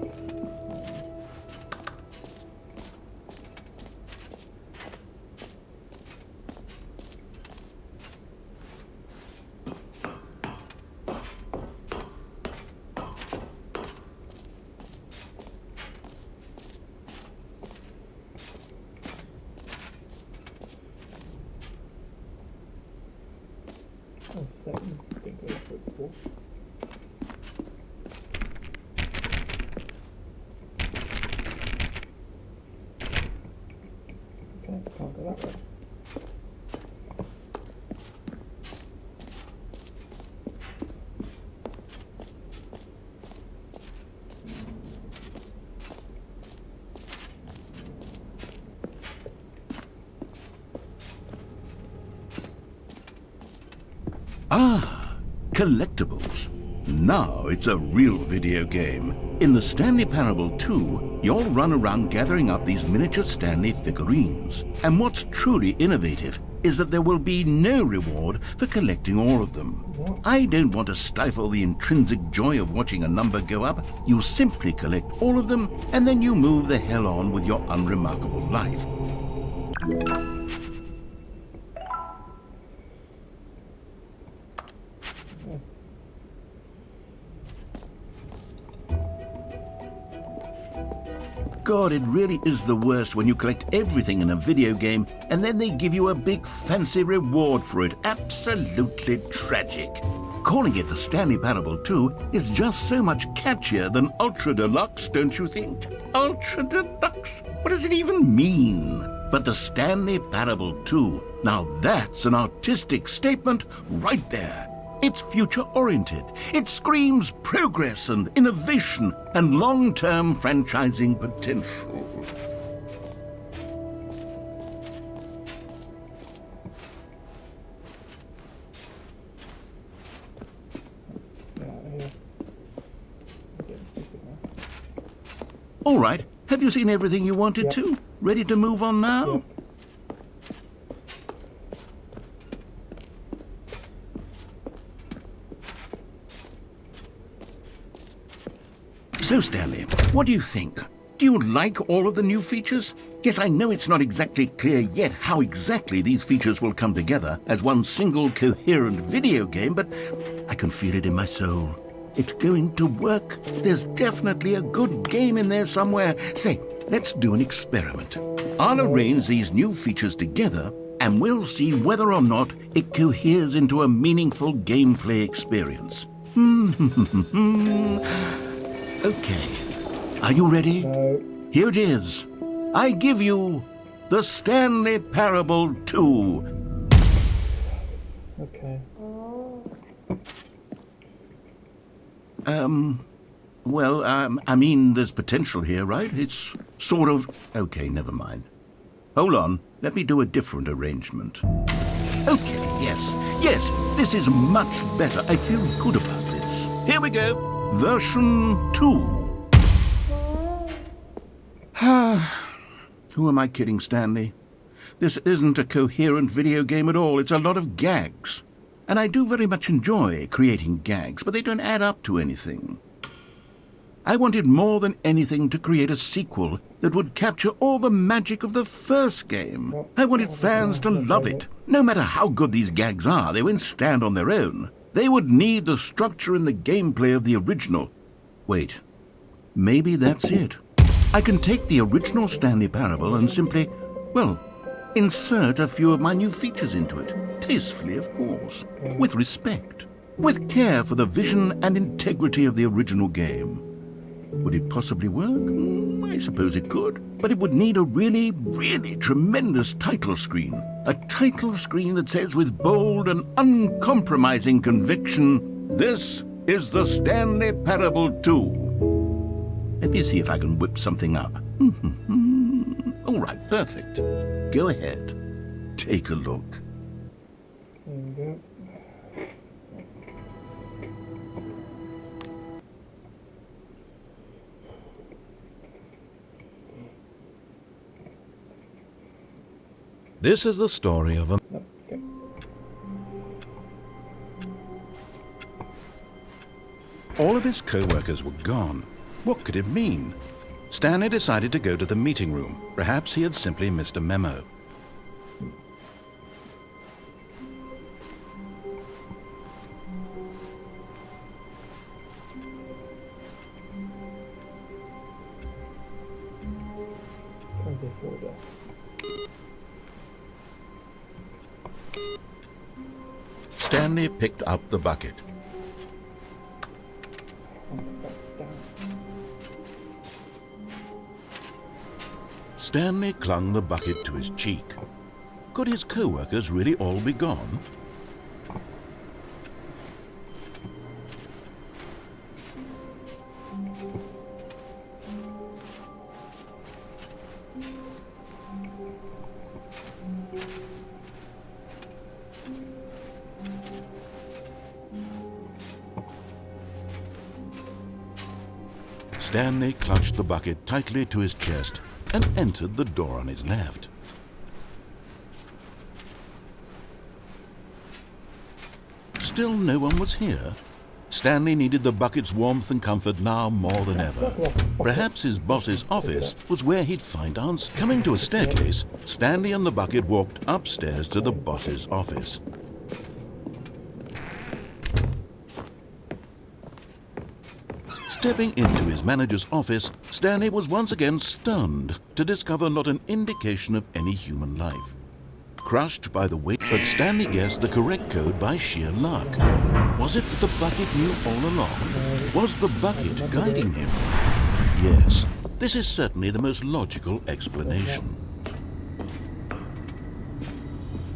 [SPEAKER 1] Oh, second. I think I was before. Okay, can't go that way.
[SPEAKER 2] Ah, collectibles. Now it's a real video game. In the Stanley Parable 2, you'll run around gathering up these miniature Stanley figurines. And what's truly innovative is that there will be no reward for collecting all of them. I don't want to stifle the intrinsic joy of watching a number go up. You simply collect all of them, and then you move the hell on with your unremarkable life. God, it really is the worst when you collect everything in a video game and then they give you a big fancy reward for it. Absolutely tragic. Calling it the Stanley Parable 2 is just so much catchier than Ultra Deluxe, don't you think? Ultra Deluxe? What does it even mean? But the Stanley Parable 2, now that's an artistic statement right there. It's future-oriented. It screams progress and innovation and long-term franchising potential. All right. Have you seen everything you wanted to? Ready to move on now?
[SPEAKER 1] Yep.
[SPEAKER 2] So, Stanley, what do you think? Do you like all of the new features? Yes, I know it's not exactly clear yet how exactly these features will come together as one single coherent video game, but I can feel it in my soul. It's going to work. There's definitely a good game in there somewhere. Say, let's do an experiment. I'll arrange these new features together, and we'll see whether or not it coheres into a meaningful gameplay experience. Okay. Are you ready?
[SPEAKER 1] No.
[SPEAKER 2] Here it is. I give you the Stanley Parable 2.
[SPEAKER 1] Okay.
[SPEAKER 2] I mean, there's potential here, right? It's sort of... Okay, never mind. Hold on. Let me do a different arrangement. Okay, yes, this is much better. I feel good about this. Here we go. Version 2. Who am I kidding, Stanley? This isn't a coherent video game at all. It's a lot of gags. And I do very much enjoy creating gags, but they don't add up to anything. I wanted more than anything to create a sequel that would capture all the magic of the first game. I wanted fans to love it. No matter how good these gags are, they wouldn't stand on their own. They would need the structure and the gameplay of the original. Wait, maybe that's it. I can take the original Stanley Parable and simply, well, insert a few of my new features into it. Tastefully, of course. With respect. With care for the vision and integrity of the original game. Would it possibly work? I suppose it could. But it would need a really, really tremendous title screen. A title screen that says with bold and uncompromising conviction, "This is the Stanley Parable 2. Let me see if I can whip something up. All right, perfect. Go ahead. Take a look.
[SPEAKER 1] There we go.
[SPEAKER 2] This is the story of a...
[SPEAKER 1] No, skip.
[SPEAKER 2] All of his co-workers were gone. What could it mean? Stanley decided to go to the meeting room. Perhaps he had simply missed a memo.
[SPEAKER 1] Try this order.
[SPEAKER 2] Stanley picked up the bucket. Stanley clung the bucket to his cheek. Could his co-workers really all be gone? Stanley clutched the bucket tightly to his chest and entered the door on his left. Still no one was here. Stanley needed the bucket's warmth and comfort now more than ever. Perhaps his boss's office was where he'd find answers. Coming to a staircase, Stanley and the bucket walked upstairs to the boss's office. Stepping into his manager's office, Stanley was once again stunned to discover not an indication of any human life. Crushed by the weight, but Stanley guessed the correct code by sheer luck. Was it that the bucket knew all along? Was the bucket guiding him? Yes, this is certainly the most logical explanation.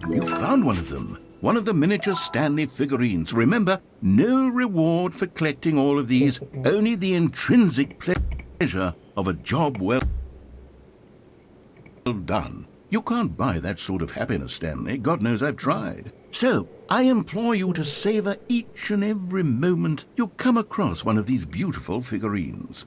[SPEAKER 2] You found one of them. One of the miniature Stanley figurines. Remember, no reward for collecting all of these, only the intrinsic pleasure of a job well done. You can't buy that sort of happiness, Stanley. God knows I've tried. So, I implore you to savor each and every moment you come across one of these beautiful figurines.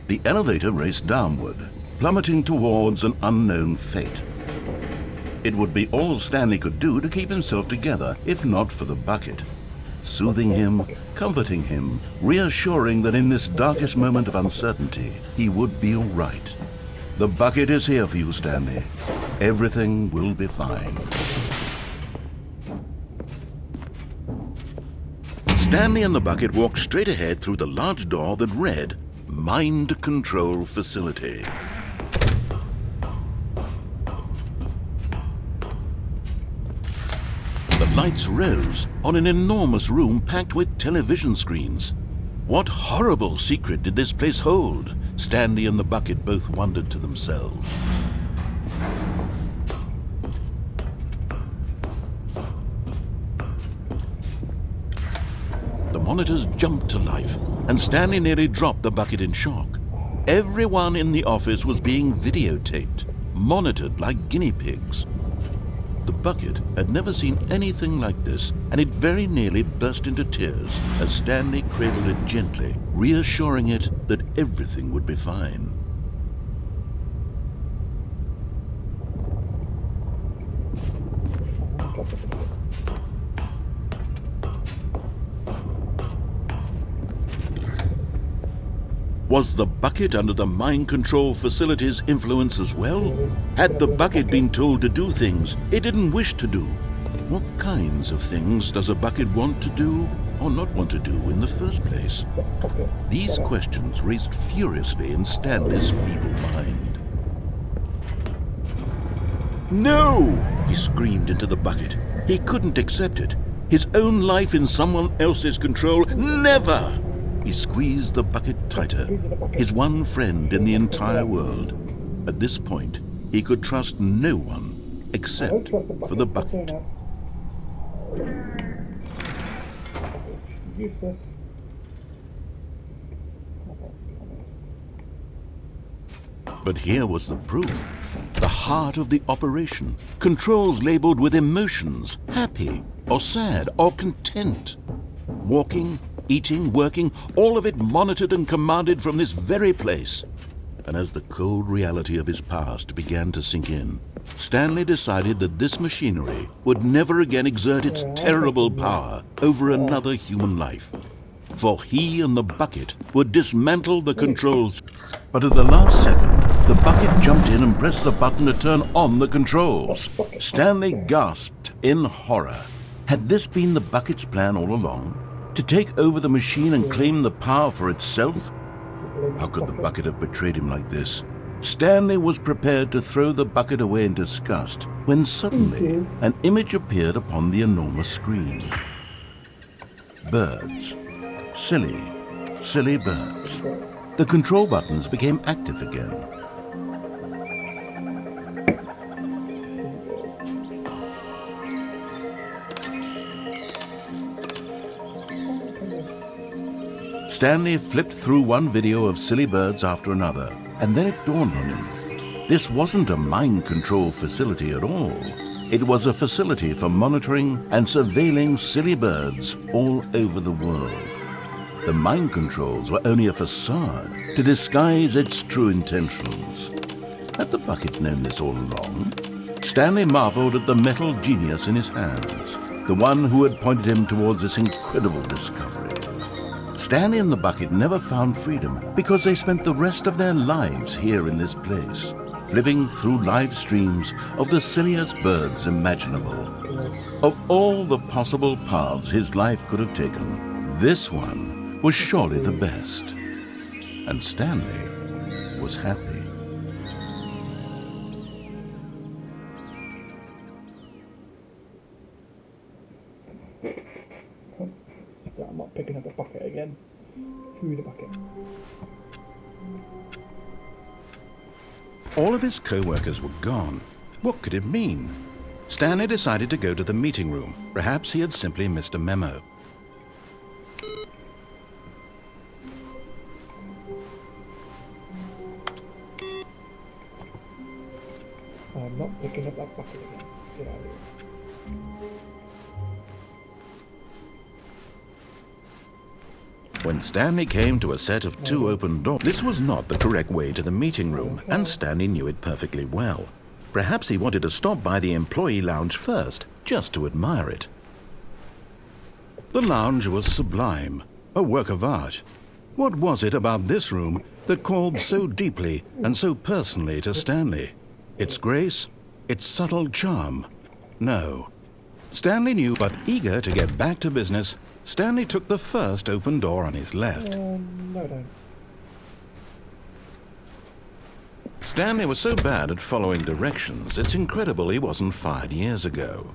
[SPEAKER 2] The elevator raced downward, plummeting towards an unknown fate. It would be all Stanley could do to keep himself together, if not for the bucket. Soothing him, comforting him, reassuring that in this darkest moment of uncertainty, he would be all right. The bucket is here for you, Stanley. Everything will be fine. Stanley and the bucket walked straight ahead through the large door that read, Mind Control Facility. The lights rose on an enormous room packed with television screens. What horrible secret did this place hold? Stanley and the bucket both wondered to themselves. The monitors jumped to life, and Stanley nearly dropped the bucket in shock. Everyone in the office was being videotaped, monitored like guinea pigs. The bucket had never seen anything like this, and it very nearly burst into tears as Stanley cradled it gently, reassuring it that everything would be fine. Was the bucket under the mind control facility's influence as well? Had the bucket been told to do things it didn't wish to do? What kinds of things does a bucket want to do or not want to do in the first place? These questions raced furiously in Stanley's feeble mind. No! He screamed into the bucket. He couldn't accept it. His own life in someone else's control, never! He squeezed the bucket tighter, his one friend in the entire world. At this point, he could trust no one except for the bucket.
[SPEAKER 1] Useless.
[SPEAKER 2] But here was the proof. The heart of the operation. Controls labeled with emotions, happy or sad or content. Walking, eating, working, all of it monitored and commanded from this very place. And as the cold reality of his past began to sink in, Stanley decided that this machinery would never again exert its terrible power over another human life. For he and the bucket would dismantle the controls. But at the last second, the bucket jumped in and pressed the button to turn on the controls. Stanley gasped in horror. Had this been the bucket's plan all along? To take over the machine and claim the power for itself? How could the bucket have betrayed him like this? Stanley was prepared to throw the bucket away in disgust when suddenly an image appeared upon the enormous screen. Birds. Silly, silly birds. The control buttons became active again. Stanley flipped through one video of silly birds after another, and then it dawned on him. This wasn't a mind control facility at all. It was a facility for monitoring and surveilling silly birds all over the world. The mind controls were only a facade to disguise its true intentions. Had the bucket known this all along? Stanley marveled at the metal genius in his hands, the one who had pointed him towards this incredible discovery. Stanley and the bucket never found freedom because they spent the rest of their lives here in this place, flipping through live streams of the silliest birds imaginable. Of all the possible paths his life could have taken, this one was surely the best. And Stanley was happy.
[SPEAKER 1] I'm not picking up a bucket again. Through the bucket.
[SPEAKER 2] All of his co-workers were gone. What could it mean? Stanley decided to go to the meeting room. Perhaps he had simply missed a memo.
[SPEAKER 1] I'm not picking up that bucket again. Get out of here.
[SPEAKER 2] When Stanley came to a set of 2 open doors, this was not the correct way to the meeting room, and Stanley knew it perfectly well. Perhaps he wanted to stop by the employee lounge first, just to admire it. The lounge was sublime, a work of art. What was it about this room that called so deeply and so personally to Stanley? Its grace? Its subtle charm? No. Stanley knew, but eager to get back to business, Stanley took the first open door on his left.
[SPEAKER 1] No, don't.
[SPEAKER 2] Stanley was so bad at following directions, it's incredible he wasn't fired years ago.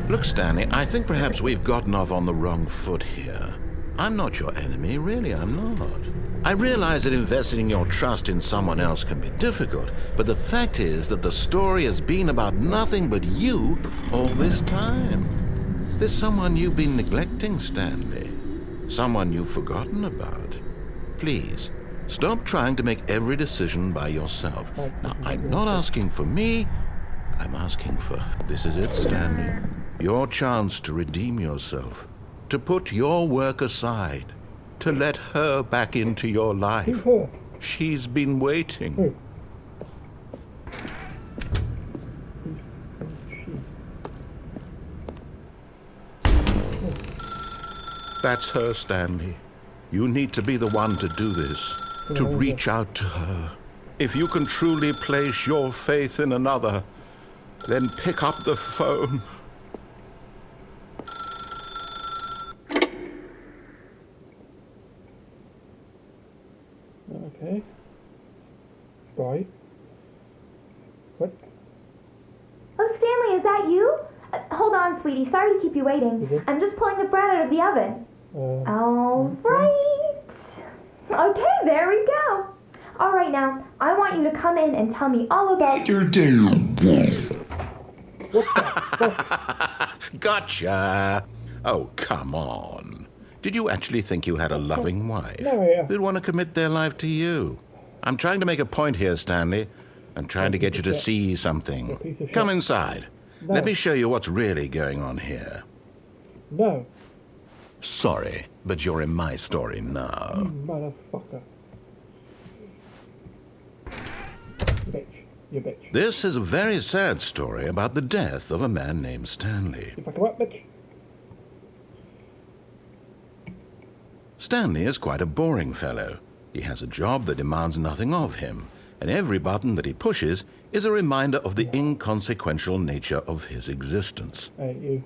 [SPEAKER 2] Look, Stanley, I think perhaps we've gotten off on the wrong foot here. I'm not your enemy, really, I'm not. I realize that investing your trust in someone else can be difficult, but the fact is that the story has been about nothing but you all this time. There's someone you've been neglecting, Stanley. Someone you've forgotten about. Please, stop trying to make every decision by yourself. Now, I'm not asking for me, I'm asking for... This is it, Stanley. Your chance to redeem yourself. To put your work aside. To let her back into your life.
[SPEAKER 1] Who's her?
[SPEAKER 2] She's been waiting.
[SPEAKER 1] Who? Who's she?
[SPEAKER 2] That's her, Stanley. You need to be the one to do this. To reach out to her. If you can truly place your faith in another, then pick up the phone.
[SPEAKER 1] Okay. Right. What?
[SPEAKER 6] Oh, Stanley, is that you? Hold on, sweetie. Sorry to keep you waiting.
[SPEAKER 1] Is this-
[SPEAKER 6] I'm just pulling the bread out of the oven. All
[SPEAKER 1] okay.
[SPEAKER 6] right. Okay, there we go. All right, now, I want you to come in and tell me all about your day.
[SPEAKER 2] Gotcha! Oh, come on. Did you actually think you had a loving wife?
[SPEAKER 1] No, yeah.
[SPEAKER 2] Who'd want to commit their life to you? I'm trying to make a point here, Stanley. I'm trying to get you to see something.
[SPEAKER 1] piece of
[SPEAKER 2] Come
[SPEAKER 1] shit.
[SPEAKER 2] inside.
[SPEAKER 1] No.
[SPEAKER 2] Let me show you what's really going on here.
[SPEAKER 1] No.
[SPEAKER 2] Sorry, but you're in my story now.
[SPEAKER 1] You motherfucker. Bitch. You bitch.
[SPEAKER 2] This is a very sad story about the death of a man named Stanley.
[SPEAKER 1] You fucking what, bitch?
[SPEAKER 2] Stanley is quite a boring fellow. He has a job that demands nothing of him, and every button that he pushes is a reminder of the inconsequential nature of his existence.
[SPEAKER 1] Hey, you.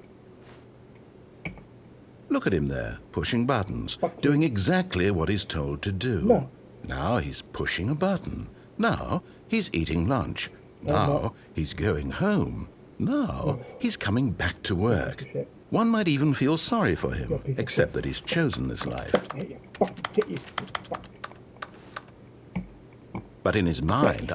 [SPEAKER 2] Look at him there, pushing buttons, doing exactly what he's told to do.
[SPEAKER 1] No.
[SPEAKER 2] Now he's pushing a button. Now he's eating lunch. Now he's going home. Now he's coming back to work.
[SPEAKER 1] Shit.
[SPEAKER 2] One might even feel sorry for him, except that he's chosen this life.
[SPEAKER 1] Hit you. Fucking hit you. Fuck.
[SPEAKER 2] But in his mind,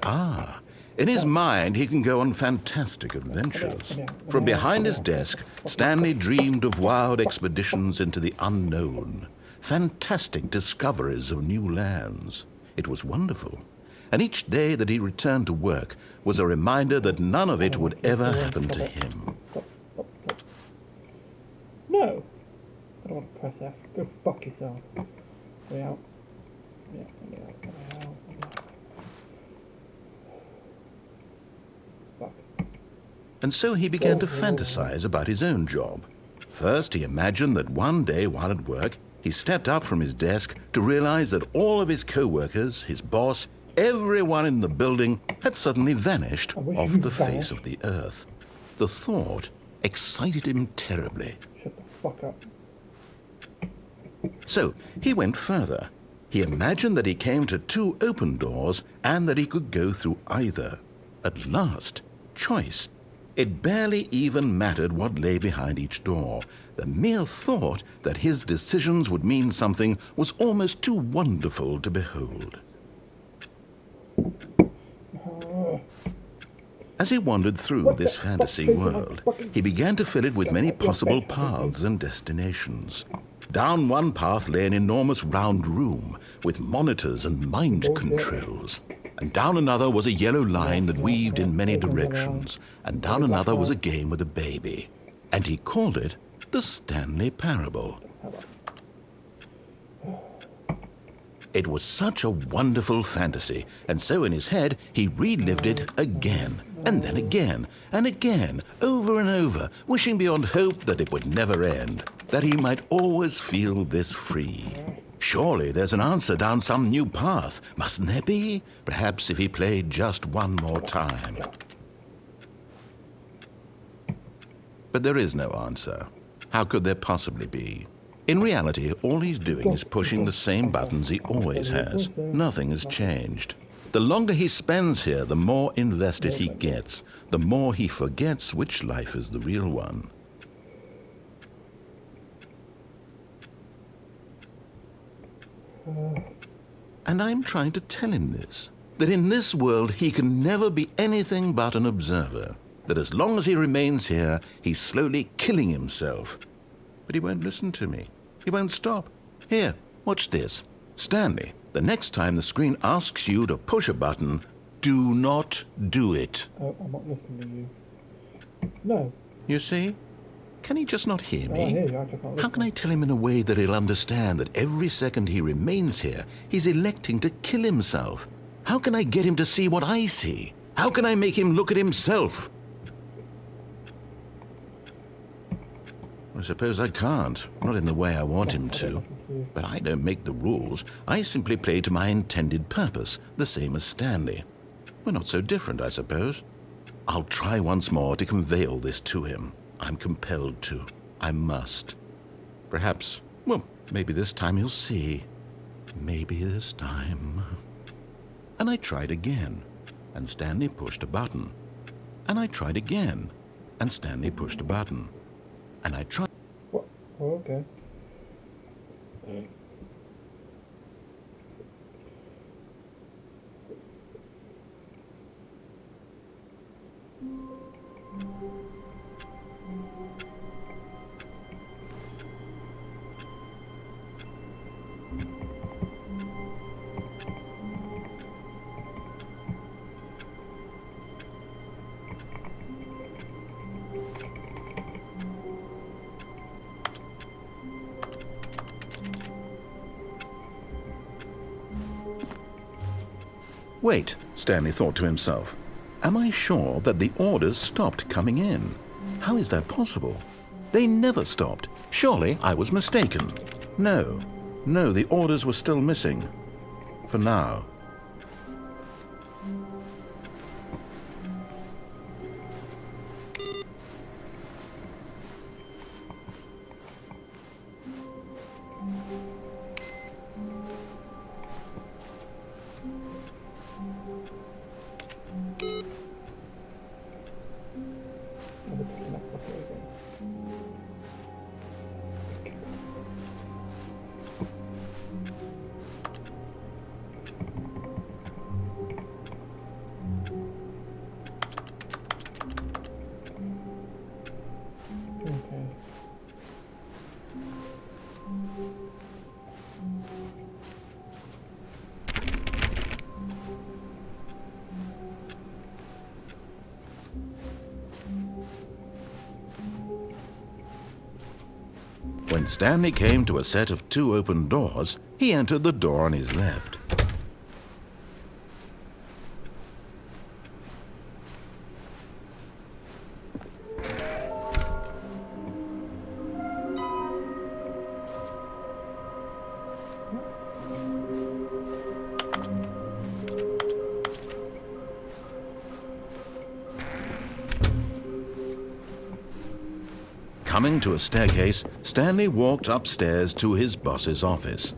[SPEAKER 2] in his mind, he can go on fantastic adventures. From behind his desk, Stanley dreamed of wild expeditions into the unknown, fantastic discoveries of new lands. It was wonderful. And each day that he returned to work was a reminder that none of it would ever happen to him.
[SPEAKER 1] No. I don't want to press F. Go fuck yourself. Way out. Yeah, way out. Way out. Fuck.
[SPEAKER 2] And so he began to fantasize about his own job. First, he imagined that one day while at work, he stepped up from his desk to realize that all of his co-workers, his boss, everyone in the building had suddenly vanished off the face of the earth. The thought excited him terribly.
[SPEAKER 1] Shut the fuck up.
[SPEAKER 2] So he went further. He imagined that he came to 2 open doors and that he could go through either. At last, choice. It barely even mattered what lay behind each door. The mere thought that his decisions would mean something was almost too wonderful to behold. As he wandered through this fantasy world, he began to fill it with many possible paths and destinations. Down one path lay an enormous round room with monitors and mind controls. And down another was a yellow line that weaved in many directions. And down another was a game with a baby. And he called it the Stanley Parable. It was such a wonderful fantasy, and so in his head he relived it again, and then again, and again, over and over, wishing beyond hope that it would never end, that he might always feel this free. Surely there's an answer down some new path, mustn't there be? Perhaps if he played just one more time. But there is no answer. How could there possibly be? In reality, all he's doing is pushing the same buttons he always has. Nothing has changed. The longer he spends here, the more invested he gets, the more he forgets which life is the real one. And I'm trying to tell him this, that in this world he can never be anything but an observer, that as long as he remains here, he's slowly killing himself. But he won't listen to me. He won't stop. Here, watch this. Stanley, the next time the screen asks you to push a button, do not do it.
[SPEAKER 1] Oh, I'm not listening to you. No.
[SPEAKER 2] You see? Can he just not hear me?
[SPEAKER 1] I hear you, I just can't listen.
[SPEAKER 2] How can I tell him in a way that he'll understand that every second he remains here, he's electing to kill himself? How can I get him to see what I see? How can I make him look at himself? I suppose I can't, not in the way I want him to. But I don't make the rules. I simply play to my intended purpose, the same as Stanley. We're not so different, I suppose. I'll try once more to convey all this to him. I'm compelled to. I must. Perhaps, well, maybe this time he'll see. Maybe this time. And I tried again, and Stanley pushed a button. And I tried again, and Stanley pushed a button. And I tried.
[SPEAKER 1] What? Oh, okay.
[SPEAKER 2] Wait, Stanley thought to himself. Am I sure that the orders stopped coming in? How is that possible? They never stopped. Surely I was mistaken. No, the orders were still missing. For now. When Stanley came to a set of 2 open doors, he entered the door on his left. Coming to a staircase, Stanley walked upstairs to his boss's office.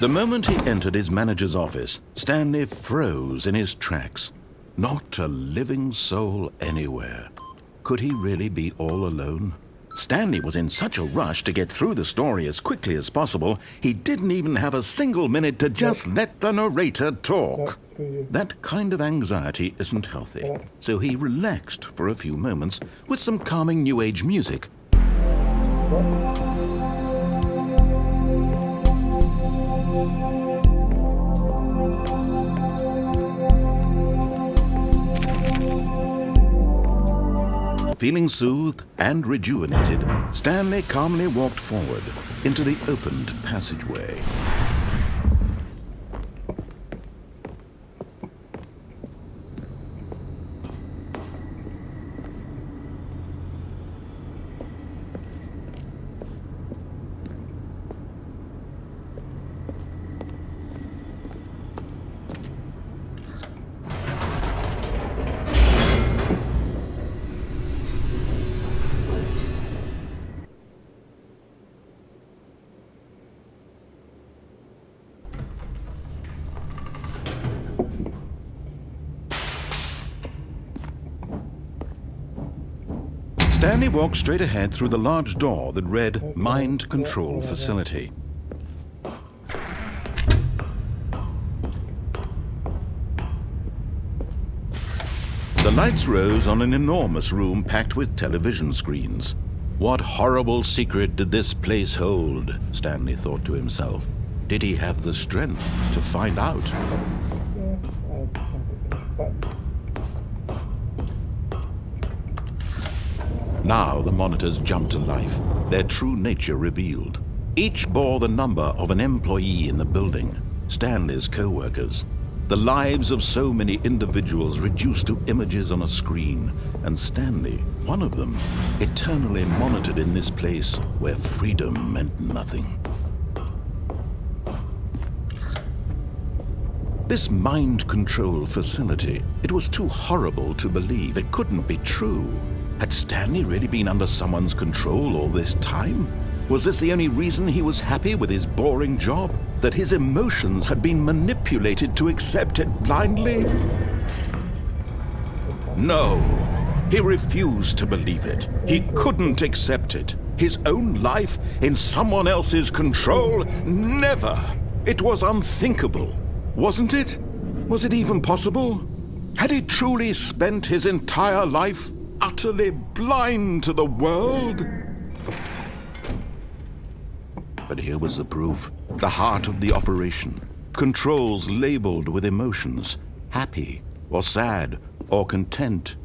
[SPEAKER 2] The moment he entered his manager's office, Stanley froze in his tracks. Not a living soul anywhere. Could he really be all alone? Stanley was in such a rush to get through the story as quickly as possible, he didn't even have a single minute to just let the narrator talk. That kind of anxiety isn't healthy, so he relaxed for a few moments with some calming New Age music. Feeling soothed and rejuvenated, Stanley calmly walked forward into the opened passageway. Stanley walked straight ahead through the large door that read Mind Control Facility. The lights rose on an enormous room packed with television screens. What horrible secret did this place hold? Stanley thought to himself. Did he have the strength to find out?
[SPEAKER 1] Yes, I just have to push buttons.
[SPEAKER 2] Now the monitors jumped to life, their true nature revealed. Each bore the number of an employee in the building, Stanley's co-workers. The lives of so many individuals reduced to images on a screen, and Stanley, one of them, eternally monitored in this place where freedom meant nothing. This mind control facility, it was too horrible to believe. It couldn't be true. Had Stanley really been under someone's control all this time? Was this the only reason he was happy with his boring job? That his emotions had been manipulated to accept it blindly? No, he refused to believe it. He couldn't accept it. His own life in someone else's control? Never! It was unthinkable. Wasn't it? Was it even possible? Had he truly spent his entire life utterly blind to the world? But here was the proof. The heart of the operation. Controls labeled with emotions. Happy, or sad, or content.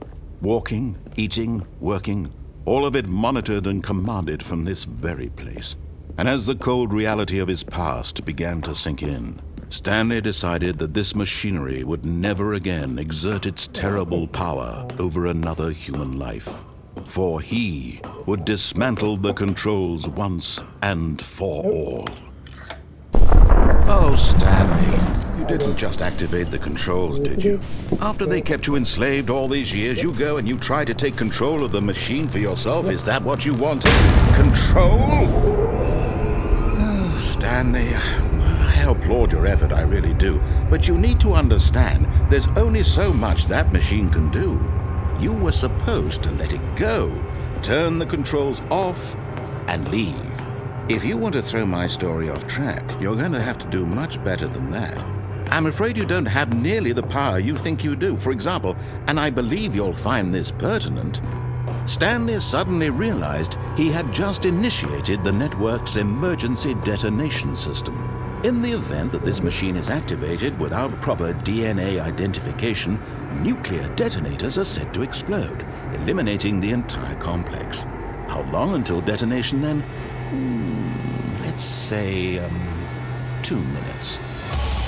[SPEAKER 2] Walking, eating, working. All of it monitored and commanded from this very place. And as the cold reality of his past began to sink in, Stanley decided that this machinery would never again exert its terrible power over another human life. For he would dismantle the controls once and for all. Oh, Stanley, you didn't just activate the controls, did you? After they kept you enslaved all these years, you go and you try to take control of the machine for yourself. Is that what you wanted? Control? Oh, Stanley, I applaud your effort, I really do. But you need to understand, there's only so much that machine can do. You were supposed to let it go, turn the controls off, and leave. If you want to throw my story off track, you're going to have to do much better than that. I'm afraid you don't have nearly the power you think you do. For example, and I believe you'll find this pertinent, Stanley suddenly realized he had just initiated the network's emergency detonation system. In the event that this machine is activated without proper DNA identification, nuclear detonators are said to explode, eliminating the entire complex. How long until detonation then? Let's say, 2 minutes.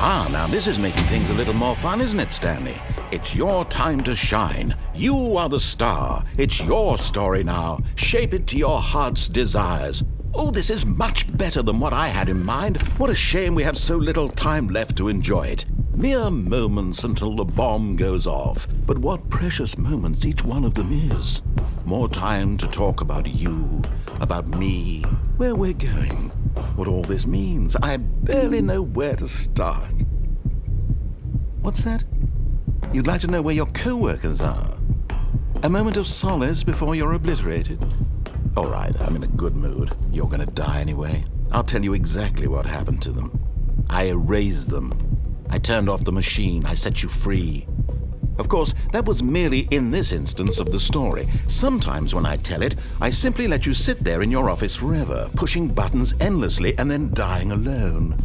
[SPEAKER 2] Now this is making things a little more fun, isn't it, Stanley? It's your time to shine. You are the star. It's your story now. Shape it to your heart's desires. Oh, this is much better than what I had in mind. What a shame we have so little time left to enjoy it. Mere moments until the bomb goes off. But what precious moments each one of them is. More time to talk about you, about me, where we're going. what all this means. I barely know where to start. What's that? You'd like to know where your co-workers are? A moment of solace before you're obliterated? All right, I'm in a good mood. You're gonna die anyway. I'll tell you exactly what happened to them. I erased them. I turned off the machine. I set you free. Of course, that was merely in this instance of the story. Sometimes when I tell it, I simply let you sit there in your office forever, pushing buttons endlessly and then dying alone.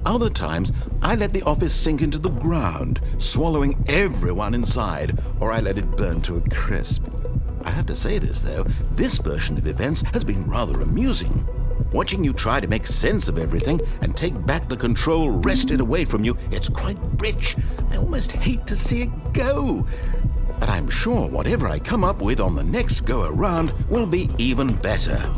[SPEAKER 2] Other times, I let the office sink into the ground, swallowing everyone inside, or I let it burn to a crisp. I have to say this, though, this version of events has been rather amusing. Watching you try to make sense of everything and take back the control wrested away from you, it's quite rich. I almost hate to see it go. But I'm sure whatever I come up with on the next go-around will be even better.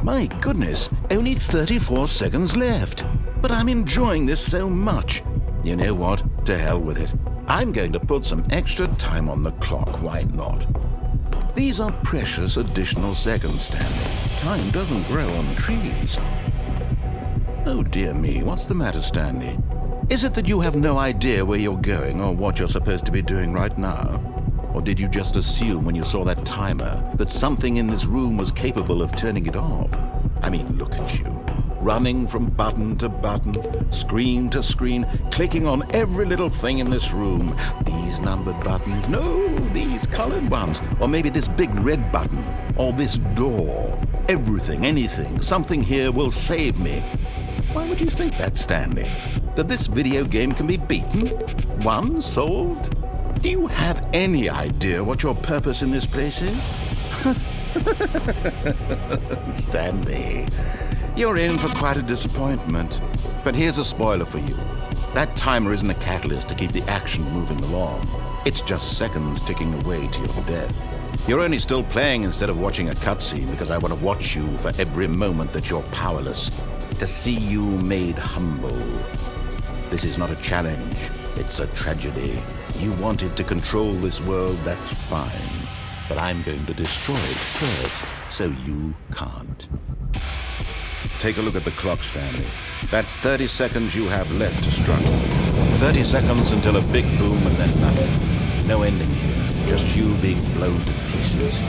[SPEAKER 2] My goodness, only 34 seconds left. But I'm enjoying this so much. You know what? To hell with it. I'm going to put some extra time on the clock, why not? These are precious additional seconds, Stanley. Time doesn't grow on trees. Oh dear me, what's the matter, Stanley? Is it that you have no idea where you're going or what you're supposed to be doing right now? Or did you just assume when you saw that timer that something in this room was capable of turning it off? I mean, look at you. Running from button to button, screen to screen, clicking on every little thing in this room. These numbered buttons, no, these colored ones, or maybe this big red button, or this door. Everything, anything, something here will save me. Why would you think that, Stanley? That this video game can be beaten? Won? Solved? Do you have any idea what your purpose in this place is? Stanley, you're in for quite a disappointment. But here's a spoiler for you. That timer isn't a catalyst to keep the action moving along. It's just seconds ticking away to your death. You're only still playing instead of watching a cutscene because I want to watch you for every moment that you're powerless. To see you made humble. This is not a challenge. It's a tragedy. You wanted to control this world, that's fine. But I'm going to destroy it first, so you can't. Take a look at the clock, Stanley. That's 30 seconds you have left to struggle. 30 seconds until a big boom and then nothing. No ending here, just you being blown to pieces.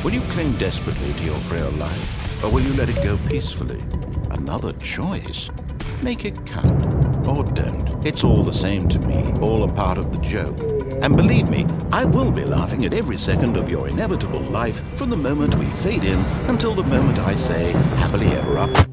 [SPEAKER 2] Will you cling desperately to your frail life, or will you let it go peacefully? Another choice. Make it count, or don't. It's all the same to me, all a part of the joke. And believe me, I will be laughing at every second of your inevitable life from the moment we fade in until the moment I say, happily ever after.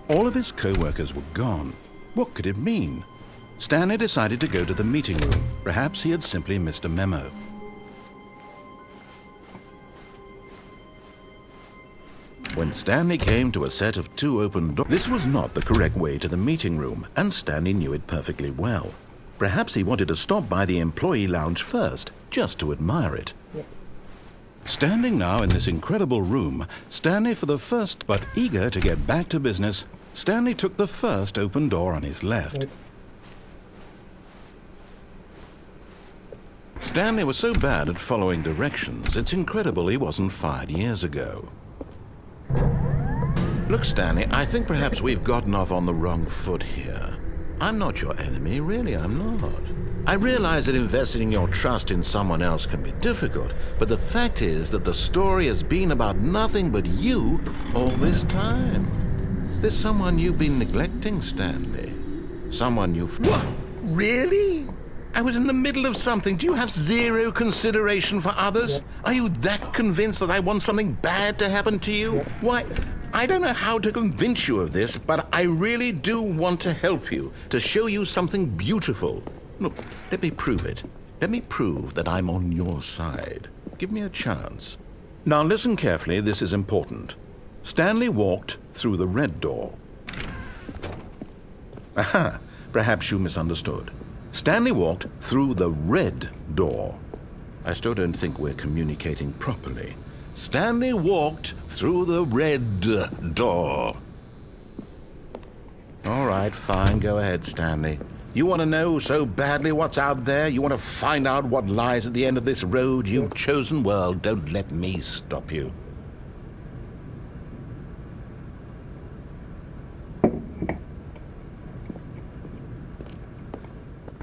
[SPEAKER 2] All of his co-workers were gone. What could it mean? Stanley decided to go to the meeting room. Perhaps he had simply missed a memo. When Stanley came to a set of 2 open doors, this was not the correct way to the meeting room, and Stanley knew it perfectly well. Perhaps he wanted to stop by the employee lounge first, just to admire it. Standing now in this incredible room, Stanley for the first, but eager to get back to business, Stanley took the first open door on his left. Stanley was so bad at following directions, it's incredible he wasn't fired years ago. Look, Stanley, I think perhaps we've gotten off on the wrong foot here. I'm not your enemy, really, I'm not. I realize that investing your trust in someone else can be difficult, but the fact is that the story has been about nothing but you all this time. There's someone you've been neglecting, Stanley. Someone you've... What? Really? I was in the middle of something. Do you have zero consideration for others? Are you that convinced that I want something bad to happen to you? Why, I don't know how to convince you of this, but I really do want to help you, to show you something beautiful. Look, let me prove it. Let me prove that I'm on your side. Give me a chance. Now listen carefully, this is important. Stanley walked through the red door. Aha, perhaps you misunderstood. Stanley walked through the red door. I still don't think we're communicating properly. Stanley walked through the red door. All right, fine. Go ahead, Stanley. You want to know so badly what's out there? You want to find out what lies at the end of this road you've chosen? Well, don't let me stop you.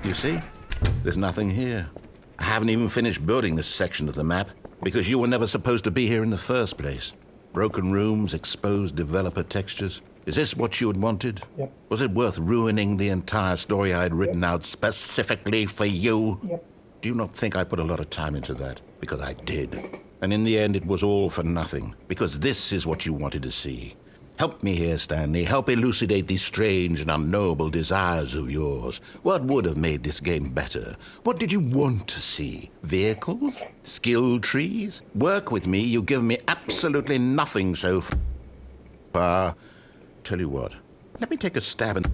[SPEAKER 2] You see? There's nothing here. I haven't even finished building this section of the map because you were never supposed to be here in the first place. Broken rooms, exposed developer textures. Is this what you had wanted?
[SPEAKER 1] Yep.
[SPEAKER 2] Was it worth ruining the entire story I had written out specifically for you?
[SPEAKER 1] Yep.
[SPEAKER 2] Do you not think I put a lot of time into that? Because I did. And in the end, it was all for nothing. Because this is what you wanted to see. Help me here, Stanley. Help elucidate these strange and unknowable desires of yours. What would have made this game better? What did you want to see? Vehicles? Skill trees? Work with me. You give me absolutely nothing so far. Tell you what, let me take a stab and...